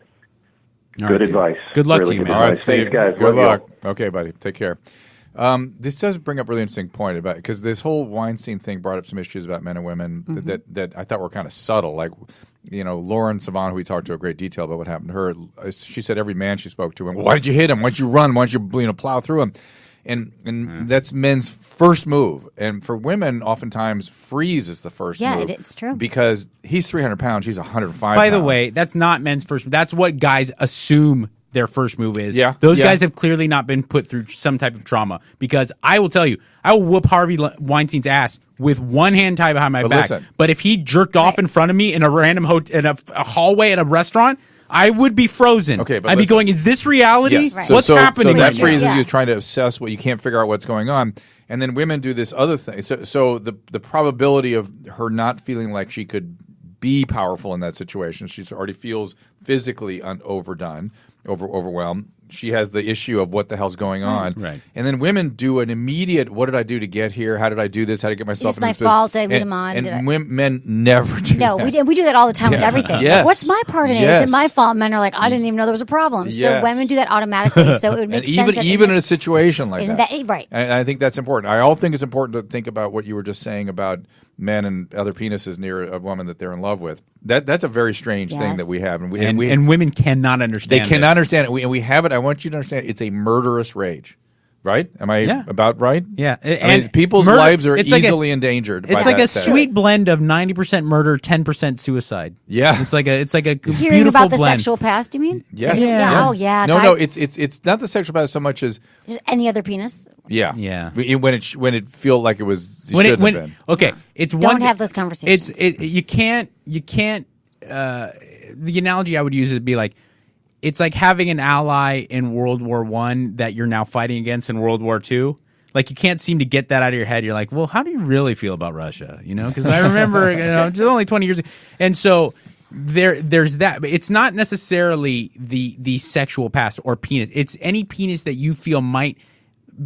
Good advice. Good luck really to you, man. All right, Steve. Thanks, guys. Good Love luck. Okay, buddy. Take care. This does bring up a really interesting point about, because this whole Weinstein thing brought up some issues about men and women that I thought were kind of subtle. Like, Lauren Savan, who we talked to in great detail about what happened to her, she said every man she spoke to, why did you hit him? Why did you run? Why did you plow through him? And that's men's first move. And for women, oftentimes freeze is the first move. Yeah, it's true. Because he's 300 pounds, she's 105 By pounds. the way, that's not men's first. That's what guys assume their first move is. Yeah. Those guys have clearly not been put through some type of trauma, because I will tell you, I will whoop Harvey Weinstein's ass with one hand tied behind my back. Listen. But if he jerked off in front of me in a random in a hallway at a restaurant, I would be frozen. Okay, but I'd be going, is this reality? Yes. Right. What's happening So that right now? freezes you trying to assess what you can't figure out what's going on. And then women do this other thing. So the probability of her not feeling like she could be powerful in that situation, she already feels physically overwhelmed. She has the issue of what the hell's going on. Right. And then women do an immediate, what did I do to get here? How did I do this? How did I get myself in this Is this my fault? Did I lead him on? And men never do No, that. we do that all the time with everything. Yes. Like, what's my part in it? Yes. Is it my fault? Men are like, I didn't even know there was a problem. Yes. So women do that automatically. So it would make sense. Even in a situation like that. Right. And I think that's important. I think it's important to think about what you were just saying about men and other penises near a woman that they're in love with. That's a very strange thing that we have. And women cannot understand They cannot understand it. We have it. I want you to understand it's a murderous rage. Right? Am I about right? Yeah, I mean, people's lives are easily endangered. It's by like that a sex. sweet blend of 90% murder, 10% suicide. Yeah, it's like a Hearing beautiful about the blend. sexual past. You mean? Yes. Yeah. Yes. Oh yeah. No. It's not the sexual past so much as Just any other penis. yeah. When it feel like it was shouldn't have been. Okay, it's Don't one. have those conversations. You can't. The analogy I would use would be like, it's like having an ally in World War I that you're now fighting against in World War II. Like, you can't seem to get that out of your head. You're like, well, how do you really feel about Russia? You know, because I remember, it's only 20 years ago. And so there's that. But it's not necessarily the sexual past or penis. It's any penis that you feel might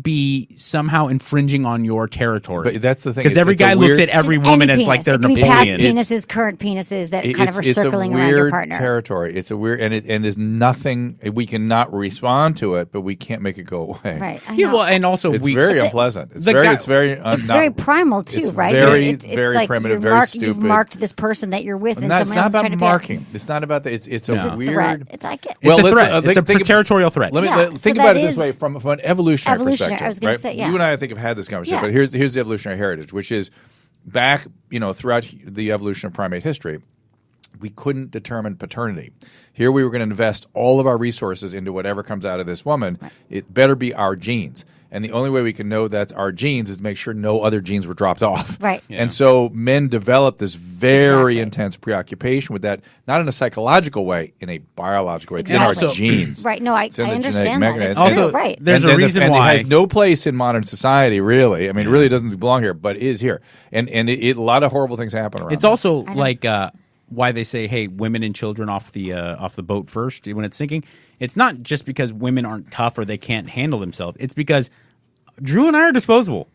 be somehow infringing on your territory. But that's the thing. Because every guy looks at every Just woman any as like penis. they're It can be Napoleon. past penises, current penises that kind of are circling it's a around your weird partner. territory. It's a weird, and there's nothing we cannot respond to it, but we can't make it go away. Right. I Yeah, know. well, and also It's very unpleasant. It's very primal too, it's right? Very, it's very like primitive, you've very stupid. You've marked this person that you're with, and It's someone not else is about trying to marking. It's not about that. It's a a weird. threat. It's like It's Well, a let's, threat. It's a think- territorial threat. Let me Yeah, think so about that it this is way from an evolutionary perspective. I was gonna right? say, yeah. You and I think, have had this conversation, Yeah. but here's the evolutionary heritage, which is back, throughout the evolution of primate history, we couldn't determine paternity. Here we were going to invest all of our resources into whatever comes out of this woman. Right. It better be our genes. And the only way we can know that's our genes is to make sure no other genes were dropped off. Right. Yeah. And so men developed this very intense preoccupation with that, not in a psychological way, in a biological way. Exactly. It's in our genes. Right. No, I It's in the understand genetic that. It's mechanism. true, Also, right. there's And a then reason and why it has no place in modern society, really. I mean, it really doesn't belong here, but is here. And a lot of horrible things happen around. it's also like why they say, "Hey, women and children off the boat first when it's sinking." It's not just because women aren't tough or they can't handle themselves. It's because Drew and I are disposable.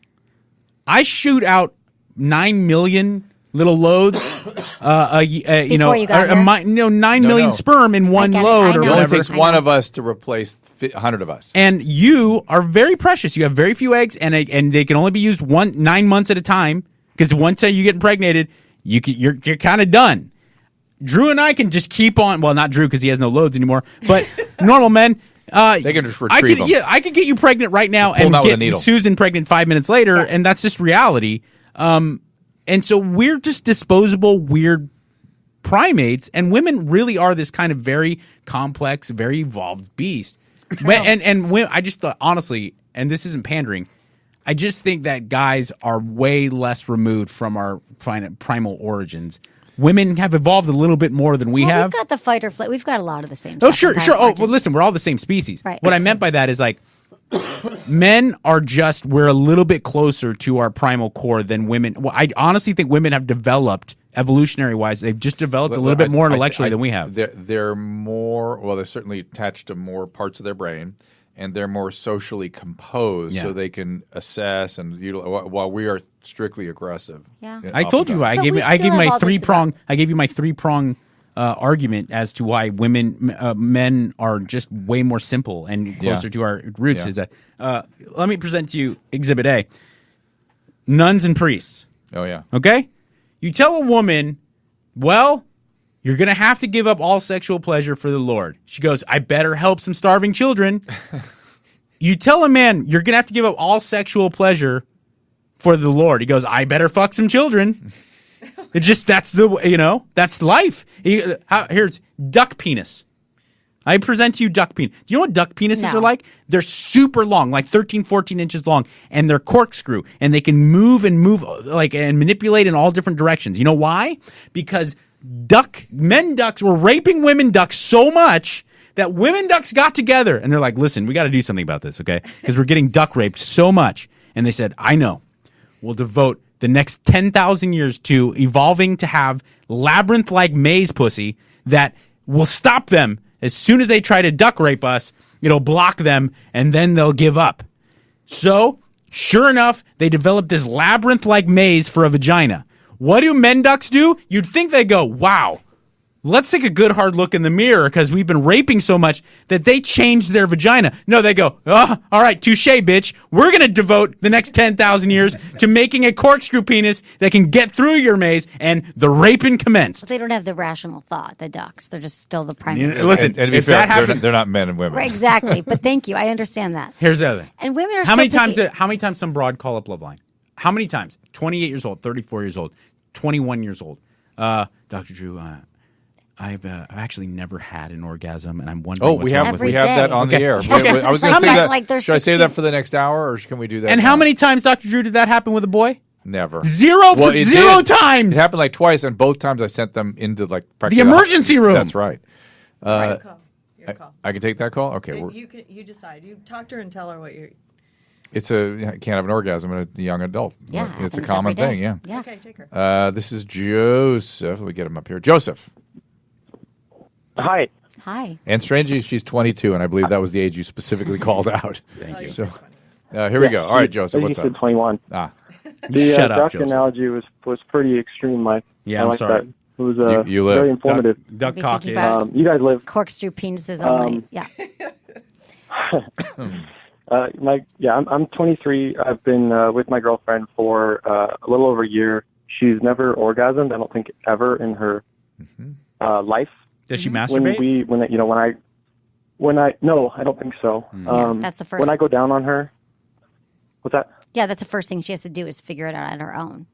I shoot out 9 million little loads. Before you got here? 9 million sperm in one get it. load I or know. It only whatever. takes I one know. of us to replace 100 of us. And you are very precious. You have very few eggs, and they can only be used 9 months at a time. Because once you get impregnated, you're kind of done. Drew and I can just keep on. Well, not Drew because he has no loads anymore. But normal men, They can just retrieve them. Yeah, I could get you pregnant right now Pull them and out with a get needle. Susan pregnant 5 minutes later, and that's just reality. And so we're just disposable, weird primates, and women really are this kind of very complex, very evolved beast. I just thought, honestly, and this isn't pandering, I just think that guys are way less removed from our primal origins. Women have evolved a little bit more than we have. We've got the fight or flight. We've got a lot of the same. Oh, stuff sure. in Oh, primal well, origins. listen, we're all the same species. Right. What I meant by that is like men are just, we're a little bit closer to our primal core than women. Well, I honestly think women have developed, evolutionary wise, they've just developed a little bit more intellectually than we have. They're more, well, they're certainly attached to more parts of their brain, and they're more socially composed, so they can assess and utilize, while we are strictly aggressive. Yeah. I told you, I But gave we you, I still gave have my all this three-prong, I gave you my three-prong argument as to why men are just way more simple and closer to our roots. Yeah. Is that let me present to you Exhibit A: nuns and priests. Oh, yeah. Okay, you tell a woman, well, you're going to have to give up all sexual pleasure for the Lord. She goes, I better help some starving children. You tell a man, you're going to have to give up all sexual pleasure for the Lord. He goes, I better fuck some children. It just, that's that's life. Here's duck penis. I present to you duck penis. Do you know what duck penises No. are like? They're super long, like 13, 14 inches long, and they're corkscrew, and they can move and manipulate in all different directions. You know why? Because men ducks were raping women ducks so much that women ducks got together, and they're like, listen, we got to do something about this, okay? Because we're getting duck raped so much. And they said, I know. We'll devote the next 10,000 years to evolving to have labyrinth-like maze pussy that will stop them. As soon as they try to duck rape us, it'll block them, and then they'll give up. So, sure enough, they developed this labyrinth-like maze for a vagina. What do men ducks do? You'd think they go, wow, let's take a good hard look in the mirror because we've been raping so much that they changed their vagina. No, they go, all right, touche, bitch. We're going to devote the next 10,000 years to making a corkscrew penis that can get through your maze, and the raping commenced. But they don't have the rational thought, the ducks. They're just still the primary. Yeah, listen, and to be if fair, that happened, they're not men and women. Right, exactly. But thank you. I understand that. here's the other thing. And women are How still many times some broad call up Loveline? How many times? 28 years old, 34 years old, 21 years old. Dr. Drew, I've actually never had an orgasm, and I'm wondering. Oh, what's we wrong have with Every it. that day. on the air. Okay. I was going to Like, say that. like there's Should I save 16 that for the next hour, or can we do that? And now? how many times, Dr. Drew, did that happen with a boy? Never. Zero It times. It happened like twice, and both times I sent them into like The emergency room. That's right. Your call. Your call. I can take that call. Okay, You decide. You talk to her and tell her what you're. it's can't have an orgasm in a young adult. Yeah, It's a happens common every day. thing. Yeah. Yeah. Okay, take her. This is Joseph. Let me get him up here. Joseph. Hi. Hi. And strangely, she's 22, and I believe that was the age you specifically called out. Thank you. So here we go. All right, Joseph, what's You said up? 21. Ah, The Shut up, duck Joseph. analogy was pretty extreme, Mike. Yeah, I I'm like sorry. That. It was You live. very informative. Duck Be cock thinking is. about- You guys live. Corkscrew penises on my. Yeah. I'm 23. I've been with my girlfriend for a little over a year. She's never orgasmed. I don't think ever in her life. Does she When masturbate? no, I don't think so. Yeah, that's the first- When I go down on her. What's that? Yeah, that's the first thing she has to do is figure it out on her own.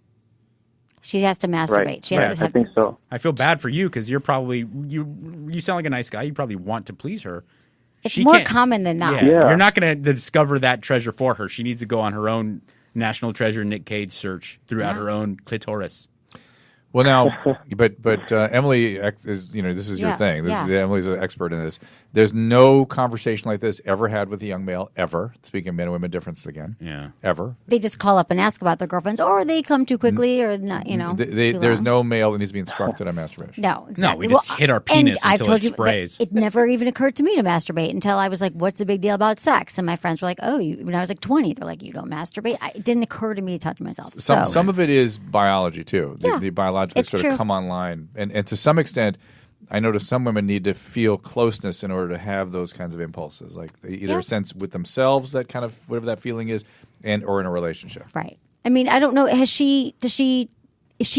She has to masturbate. Right. She has Right. to I think so. I feel bad for you because you're probably you sound like a nice guy. You probably want to please her. It's She more can't- common than not. Yeah. You're not going to discover that treasure for her. She needs to go on her own National Treasure Nick Cage search throughout her own clitoris. well, now, but Emily is, this is your Yeah, thing. yeah. Emily's an expert in this. There's no conversation like this ever had with a young male, ever. Speaking of men and women difference again. Yeah. Ever. They just call up and ask about their girlfriends, or they come too quickly, or not. Too There's long. no male that needs to be instructed on masturbation. No, exactly. we just hit our penis and I've until told it you that sprays. It never even occurred to me to masturbate until I was like, "What's the big deal about sex?" And my friends were like, "Oh, when I was like 20, they're like, you don't masturbate." It didn't occur to me to touch myself. Some of it is biology too. Yeah, The biological it's sort true. of come online, and to some extent, I notice some women need to feel closeness in order to have those kinds of impulses, like either Yeah. a sense with themselves, that kind of whatever that feeling is, or in a relationship. Right. I mean, I don't know. Is she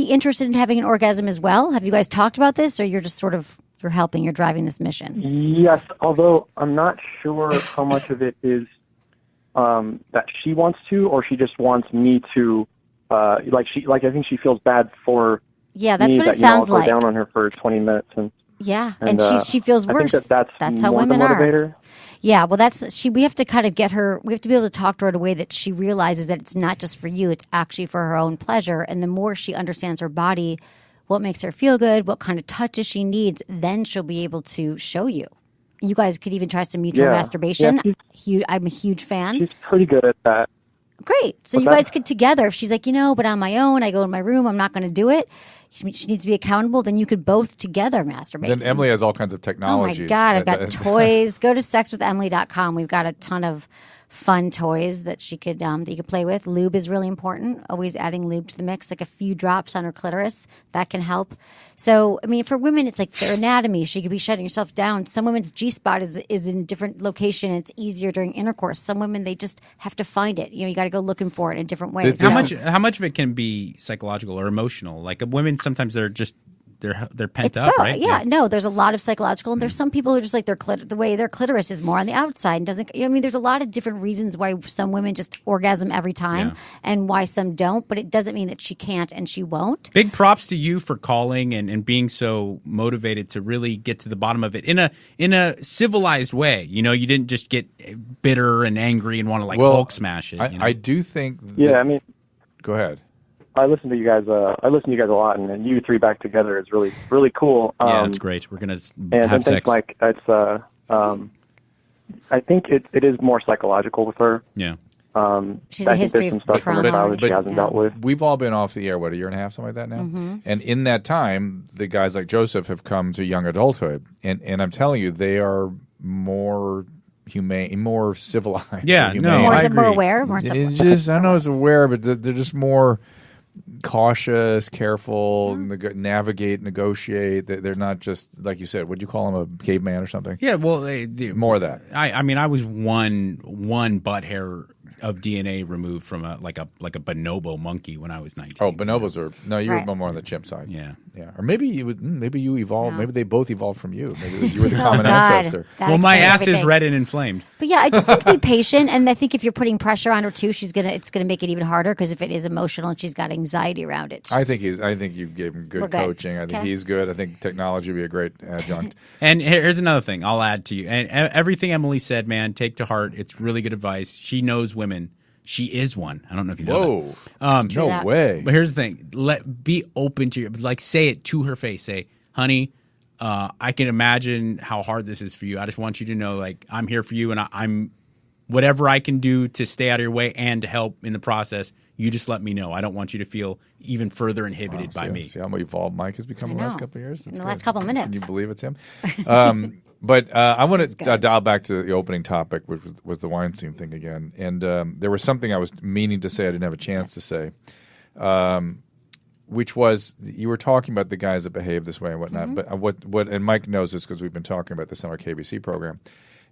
interested in having an orgasm as well? Have you guys talked about this, or you're just sort of you're driving this mission? Yes, although I'm not sure how much of it is that she wants to, or she just wants me to. I think she feels bad for. Yeah, that's me what that, it sounds I'll go like. down on her for 20 minutes, and And she feels I worse. think that's how more women the are. motivator. Yeah, well, we have to kind of get her. We have to be able to talk to her in a way that she realizes that it's not just for you; it's actually for her own pleasure. And the more she understands her body, what makes her feel good, what kind of touches she needs, then she'll be able to show you. You guys could even try some mutual Yeah. masturbation. Yeah, I'm a huge fan. She's pretty good at that. Great. So you guys could together, if she's like, but on my own, I go in my room, I'm not going to do it. She needs to be accountable. Then you could both together masturbate. Then Emily has all kinds of Oh my technologies. God, I've got toys. Go to sexwithemily.com. We've got a ton of fun toys that she could that you could play with. Lube is really important. Always adding lube to the mix, like a few drops on her clitoris. That can help. So, I mean, for women, it's like their anatomy. She could be shutting herself down. Some women's G-spot is in a different location. It's easier during intercourse. Some women, they just have to find it. You got to go looking for it in different ways. How much of it can be psychological or emotional? Like women, sometimes they're just they're pent It's up, both. right? Yeah, no, there's a lot of psychological, and there's some people who just like the way their clitoris is more on the outside and doesn't. I mean, there's a lot of different reasons why some women just orgasm every time, and why some don't. But it doesn't mean that she can't and she won't. Big props to you for calling and being so motivated to really get to the bottom of it in a civilized way. You didn't just get bitter and angry and want to Hulk smash it. I do think. Yeah, I mean, go ahead. I listen to you guys. I listen to you guys a lot, and you three back together is really, really cool. Yeah, it's great. We're gonna and have I think sex. like it's. I think it is more psychological with her. Yeah. She's I a think history there's some of stuff from her trauma. childhood she But- hasn't dealt with. We've all been off the air, what, a year and a half, something like that now? Mm-hmm. And in that time, the guys like Joseph have come to young adulthood. And I'm telling you, they are more humane, more civilized. Yeah, humane. no, More, I more agree. aware, more It's just, I don't know, it's aware, but they're just more. cautious, careful, navigate, negotiate. They're not just like you said. Would you call them a caveman or something? Yeah, well, More of that. I mean, I was one butt hair of DNA removed from a bonobo monkey when I was 19. Oh, bonobos are you Right. were more on the chimp side. Yeah. Or maybe you evolved. No. Maybe they both evolved from you. Maybe you were the Oh, common God. ancestor. That Well, my explains ass is everything. red and inflamed. But yeah, I just think to be patient, and I think if you're putting pressure on her too, it's gonna make it even harder because if it is emotional and she's got anxiety around it, I think you gave him We're good good. coaching. I think Okay. he's good. I think technology would be a great adjunct. And here's another thing I'll add to you. And everything Emily said, man, take to heart. It's really good advice. She knows women. She is one. I don't know if you know Whoa! that. No that. way. But here's the thing: be open to say it to her face. Say, "Honey, I can imagine how hard this is for you. I just want you to know, like, I'm here for you, and I'm whatever I can do to stay out of your way and to help in the process. You just let me know. I don't want you to feel even further inhibited by me." See how evolved Mike has become in the last know. couple of years. In That's the last good. couple of minutes. Can you believe it's him? But I want to good. dial back to the opening topic, which was the Weinstein thing again. And there was something I was meaning to say I didn't have a chance to say, which was you were talking about the guys that behave this way and whatnot. Mm-hmm. But what and Mike knows this because we've been talking about this on our KBC program.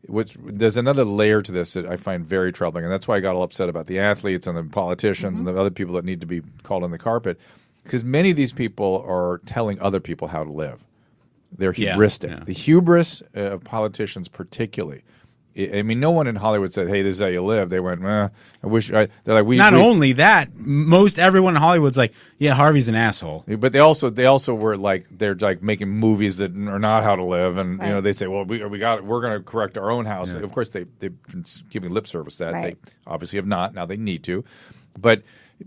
There's another layer to this that I find very troubling, and that's why I got all upset about the athletes and the politicians and the other people that need to be called on the carpet, because many of these people are telling other people how to live. They're hubristic. Yeah. The hubris of politicians, particularly. I mean, no one in Hollywood said, "Hey, this is how you live." They went, "I wish." They're like, "We." Not only that, most everyone in Hollywood's like, "Yeah, Harvey's an asshole." But they also were like they're like making movies that are not how to live, and you know they say, "Well, we're going to correct our own house." Of course, they've been giving lip service to that. Right. They obviously have not. Now they need to, but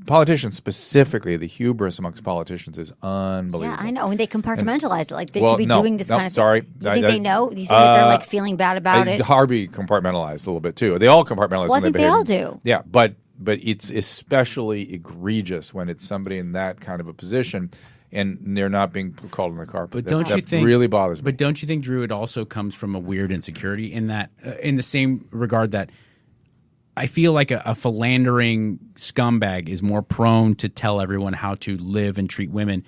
politicians specifically, the hubris amongst politicians is unbelievable. Yeah, I know. And they compartmentalize it. Like they Well, could be no, doing this no, kind of sorry. thing. You think they know? Do you think that they're like feeling bad about it? Harvey compartmentalized a little bit too. They all compartmentalize. Well, I when think they all behave. do. Yeah, but it's especially egregious when it's somebody in that kind of a position and they're not being called on the carpet. But don't you that think really bothers me? But don't you think, Drew, it also comes from a weird insecurity in that, in the same regard that I feel like a philandering scumbag is more prone to tell everyone how to live and treat women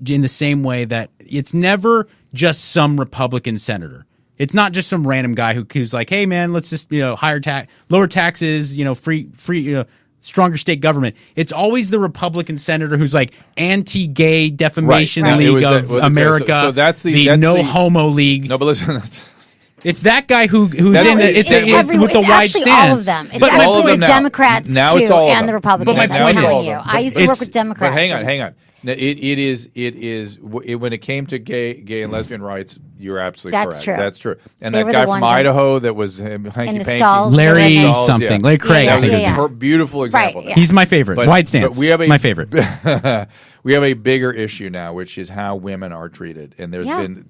in the same way that it's never just some Republican senator. It's not just some random guy who's like, "Hey, man, let's just lower taxes, free, stronger state government." It's always the Republican senator who's like anti-gay defamation Right. league It was of okay, America, so that's the homo league. No, but listen. That's, It's that guy who's That's- in the it's everyone. with the It's wide actually stance. all of them. It's But all of actually them the now. Democrats Now too, it's all of and them. the Republicans. But my I'm point telling is- you, but I used to work it's- with Democrats. But hang on. It is when it came to gay and lesbian rights, you're absolutely That's correct. true. That's true. And They that were guy the from ones that- Idaho that was hanky-panky. the stalls, Larry the rednecks. something, Larry Craig. Yeah, I think yeah, his yeah. name. Beautiful example. Right, yeah. He's my favorite. Wide stance. But we have my favorite. We have a bigger issue now, which is how women are treated, and there's Yeah. been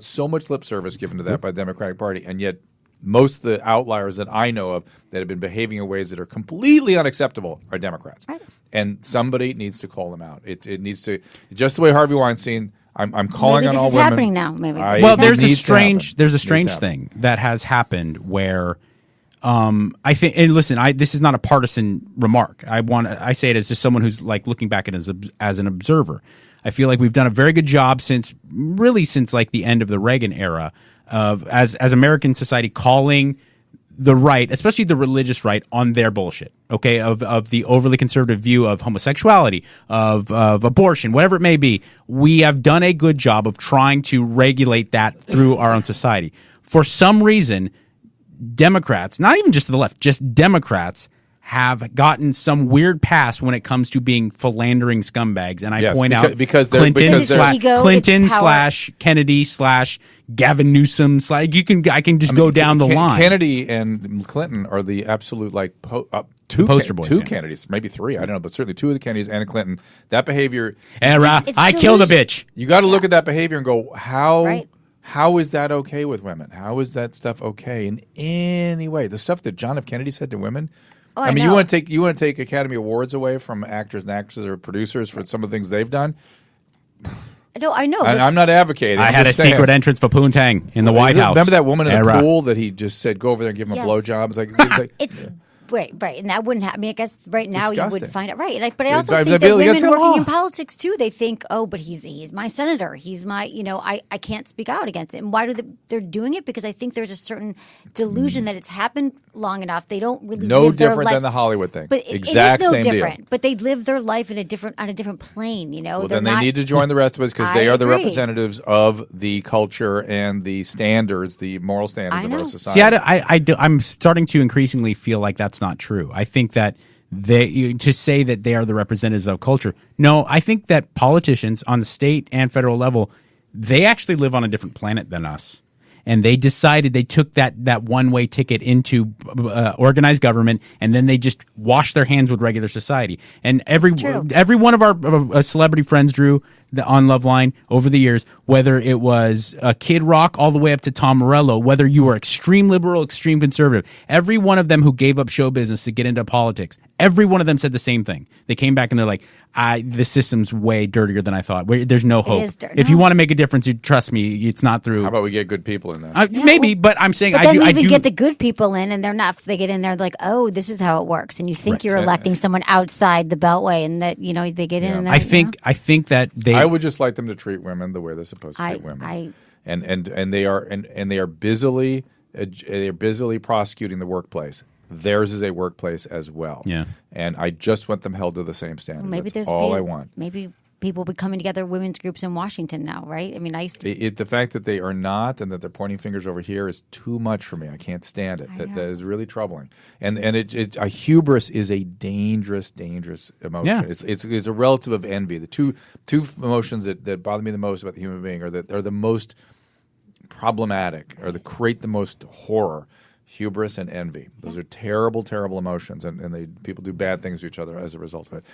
so much lip service given to that by the Democratic Party, and yet most of the outliers that I know of that have been behaving in ways that are completely unacceptable are Democrats. Right. And somebody needs to call them out. It needs to, just the way Harvey Weinstein. I'm calling Maybe on this all is women. happening now. Maybe this is Well, happening. there's a needs to happen. strange Needs to happen. thing that has happened where I think, and listen, this is not a partisan remark. I say it as just someone who's like looking back at it as an observer. I feel like we've done a very good job since like the end of the Reagan era of as American society calling the right, especially the religious right, on their bullshit. Okay, of the overly conservative view of homosexuality, of abortion, whatever it may be. We have done a good job of trying to regulate that through our own society. For some reason, Democrats, not even just to the left, just Democrats have gotten some weird pass when it comes to being philandering scumbags. And I Yes, point because- out because they're- Clinton because they're- slash Ego, Clinton it's power. slash Kennedy slash Gavin Newsom slash I can just go down the line. Kennedy and Clinton are the absolute two poster boys, two yeah. Kennedys, maybe three. I don't know, but certainly two of the Kennedys and Clinton. That behavior, Era, It's I killed a delusion. bitch. you got to look at that behavior and go, how Right. how is that okay with women? How is that stuff okay in any way? The stuff that John F. Kennedy said to women. Oh, I mean, know. you want to take Academy Awards away from actors and actresses or producers for some of the things they've done. No, I know. And but- I'm not advocating. I I'm had a just saying. secret entrance for Poontang in the White House. Remember that woman in the Era. pool that he just said, "Go over there and give him Yes. a blowjob." It's like it's Right, and that wouldn't happen. I mean, I guess right now you Disgusting. would find it right. But I also The think that bill women against the working law. in politics too, they think, oh, but he's my senator. He's my, I can't speak out against it. And why they're doing it? Because I think there's a certain delusion that it's happened long enough. They don't really No live their different life. than the Hollywood thing. But Exact it is no same deal. different. But they live their life on a different plane. Well, then they need to join the rest of us because they I are the agree. representatives of the culture and the standards, the moral standards of our society. See, I'm starting to increasingly feel like that's not true. I think that to say that they are the representatives of culture. No, I think that politicians on the state and federal level, they actually live on a different planet than us. And they decided they took that one-way ticket into organized government, and then they just washed their hands with regular society. And every one of our celebrity friends, Drew, on Loveline over the years, whether it was Kid Rock all the way up to Tom Morello, whether you were extreme liberal, extreme conservative, every one of them who gave up show business to get into politics, every one of them said the same thing. They came back and they're like, the system's way dirtier than I thought. There's no hope. If you want to make a difference, you trust me, it's not through. How about we get good people in there? Maybe, but I'm saying but I then do. you I even do get the good people in, and they're not. They get in there like, oh, this is how it works, and you think you're electing someone outside the beltway, and that they get in. And I think that they. I would just like them to treat women the way they're supposed to treat women. And they are busily prosecuting the workplace. Theirs is a workplace as well. Yeah. And I just want them held to the same standard. Maybe That's there's all I want. Maybe people will be coming together, women's groups in Washington now, right? I mean, I used to. The fact that they are not and that they're pointing fingers over here is too much for me. I can't stand it. That is really troubling. And a hubris is a dangerous emotion. Yeah. It's a relative of envy. The two emotions that bother me the most about the human being are that are the most problematic or that create the most horror. Hubris and envy. Those are terrible, terrible emotions, and people do bad things to each other as a result of it.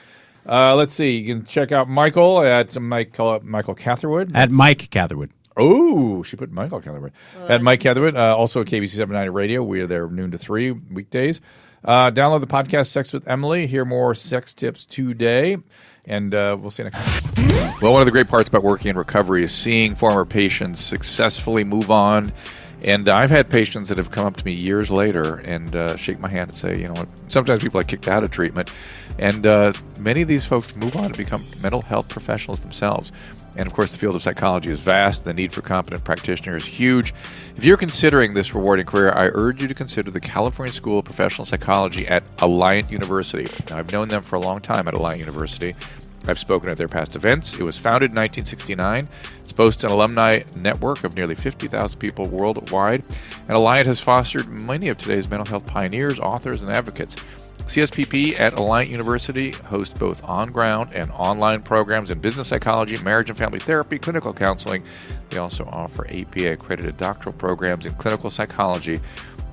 Let's see. You can check out Michael at Michael Catherwood. At Mike Catherwood. Oh, she put Michael Catherwood. At Mike Catherwood. Also at KBC 790 Radio. We are there noon to 3 weekdays. Download the podcast Sex with Emily. Hear more sex tips today. And we'll see you next time. Well, one of the great parts about working in recovery is seeing former patients successfully move on. And I've had patients that have come up to me years later and shake my hand and say, you know what, sometimes people are kicked out of treatment. And many of these folks move on to become mental health professionals themselves. And, of course, the field of psychology is vast. The need for competent practitioners is huge. If you're considering this rewarding career, I urge you to consider the California School of Professional Psychology at Alliant University. Now, I've known them for a long time at Alliant University. I've spoken at their past events. It was founded in 1969. It's boasts an alumni network of nearly 50,000 people worldwide. And Alliant has fostered many of today's mental health pioneers, authors, and advocates. CSPP at Alliant University hosts both on-ground and online programs in business psychology, marriage and family therapy, clinical counseling. They also offer APA-accredited doctoral programs in clinical psychology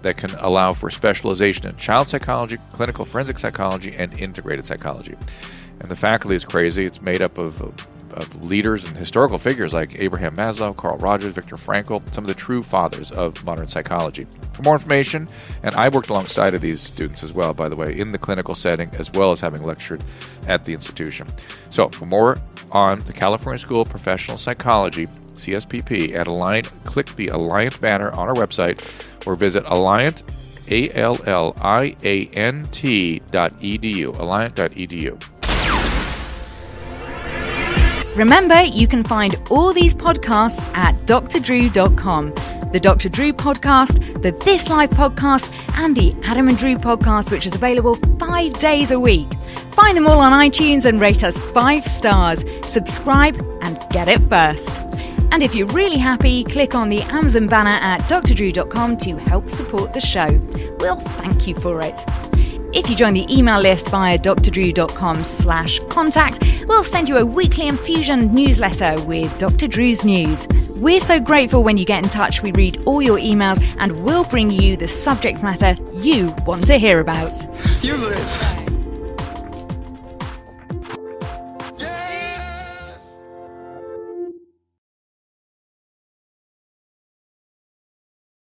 that can allow for specialization in child psychology, clinical forensic psychology, and integrated psychology. And the faculty is crazy. It's made up of leaders and historical figures like Abraham Maslow, Carl Rogers, Viktor Frankl, some of the true fathers of modern psychology. For more information, and I worked alongside of these students as well, by the way, in the clinical setting, as well as having lectured at the institution. So for more on the California School of Professional Psychology, CSPP, at Alliant, click the Alliant banner on our website or visit Alliant, ALLIANT.edu, alliant.edu. Remember, you can find all these podcasts at drdrew.com. The Dr. Drew podcast, the This Life podcast, and the Adam and Drew podcast, which is available 5 days a week. Find them all on iTunes and rate us 5 stars. Subscribe and get it first. And if you're really happy, click on the Amazon banner at drdrew.com to help support the show. We'll thank you for it. If you join the email list via drdrew.com/contact, we'll send you a weekly infusion newsletter with Dr. Drew's news. We're so grateful when you get in touch. We read all your emails and we'll bring you the subject matter you want to hear about. You live.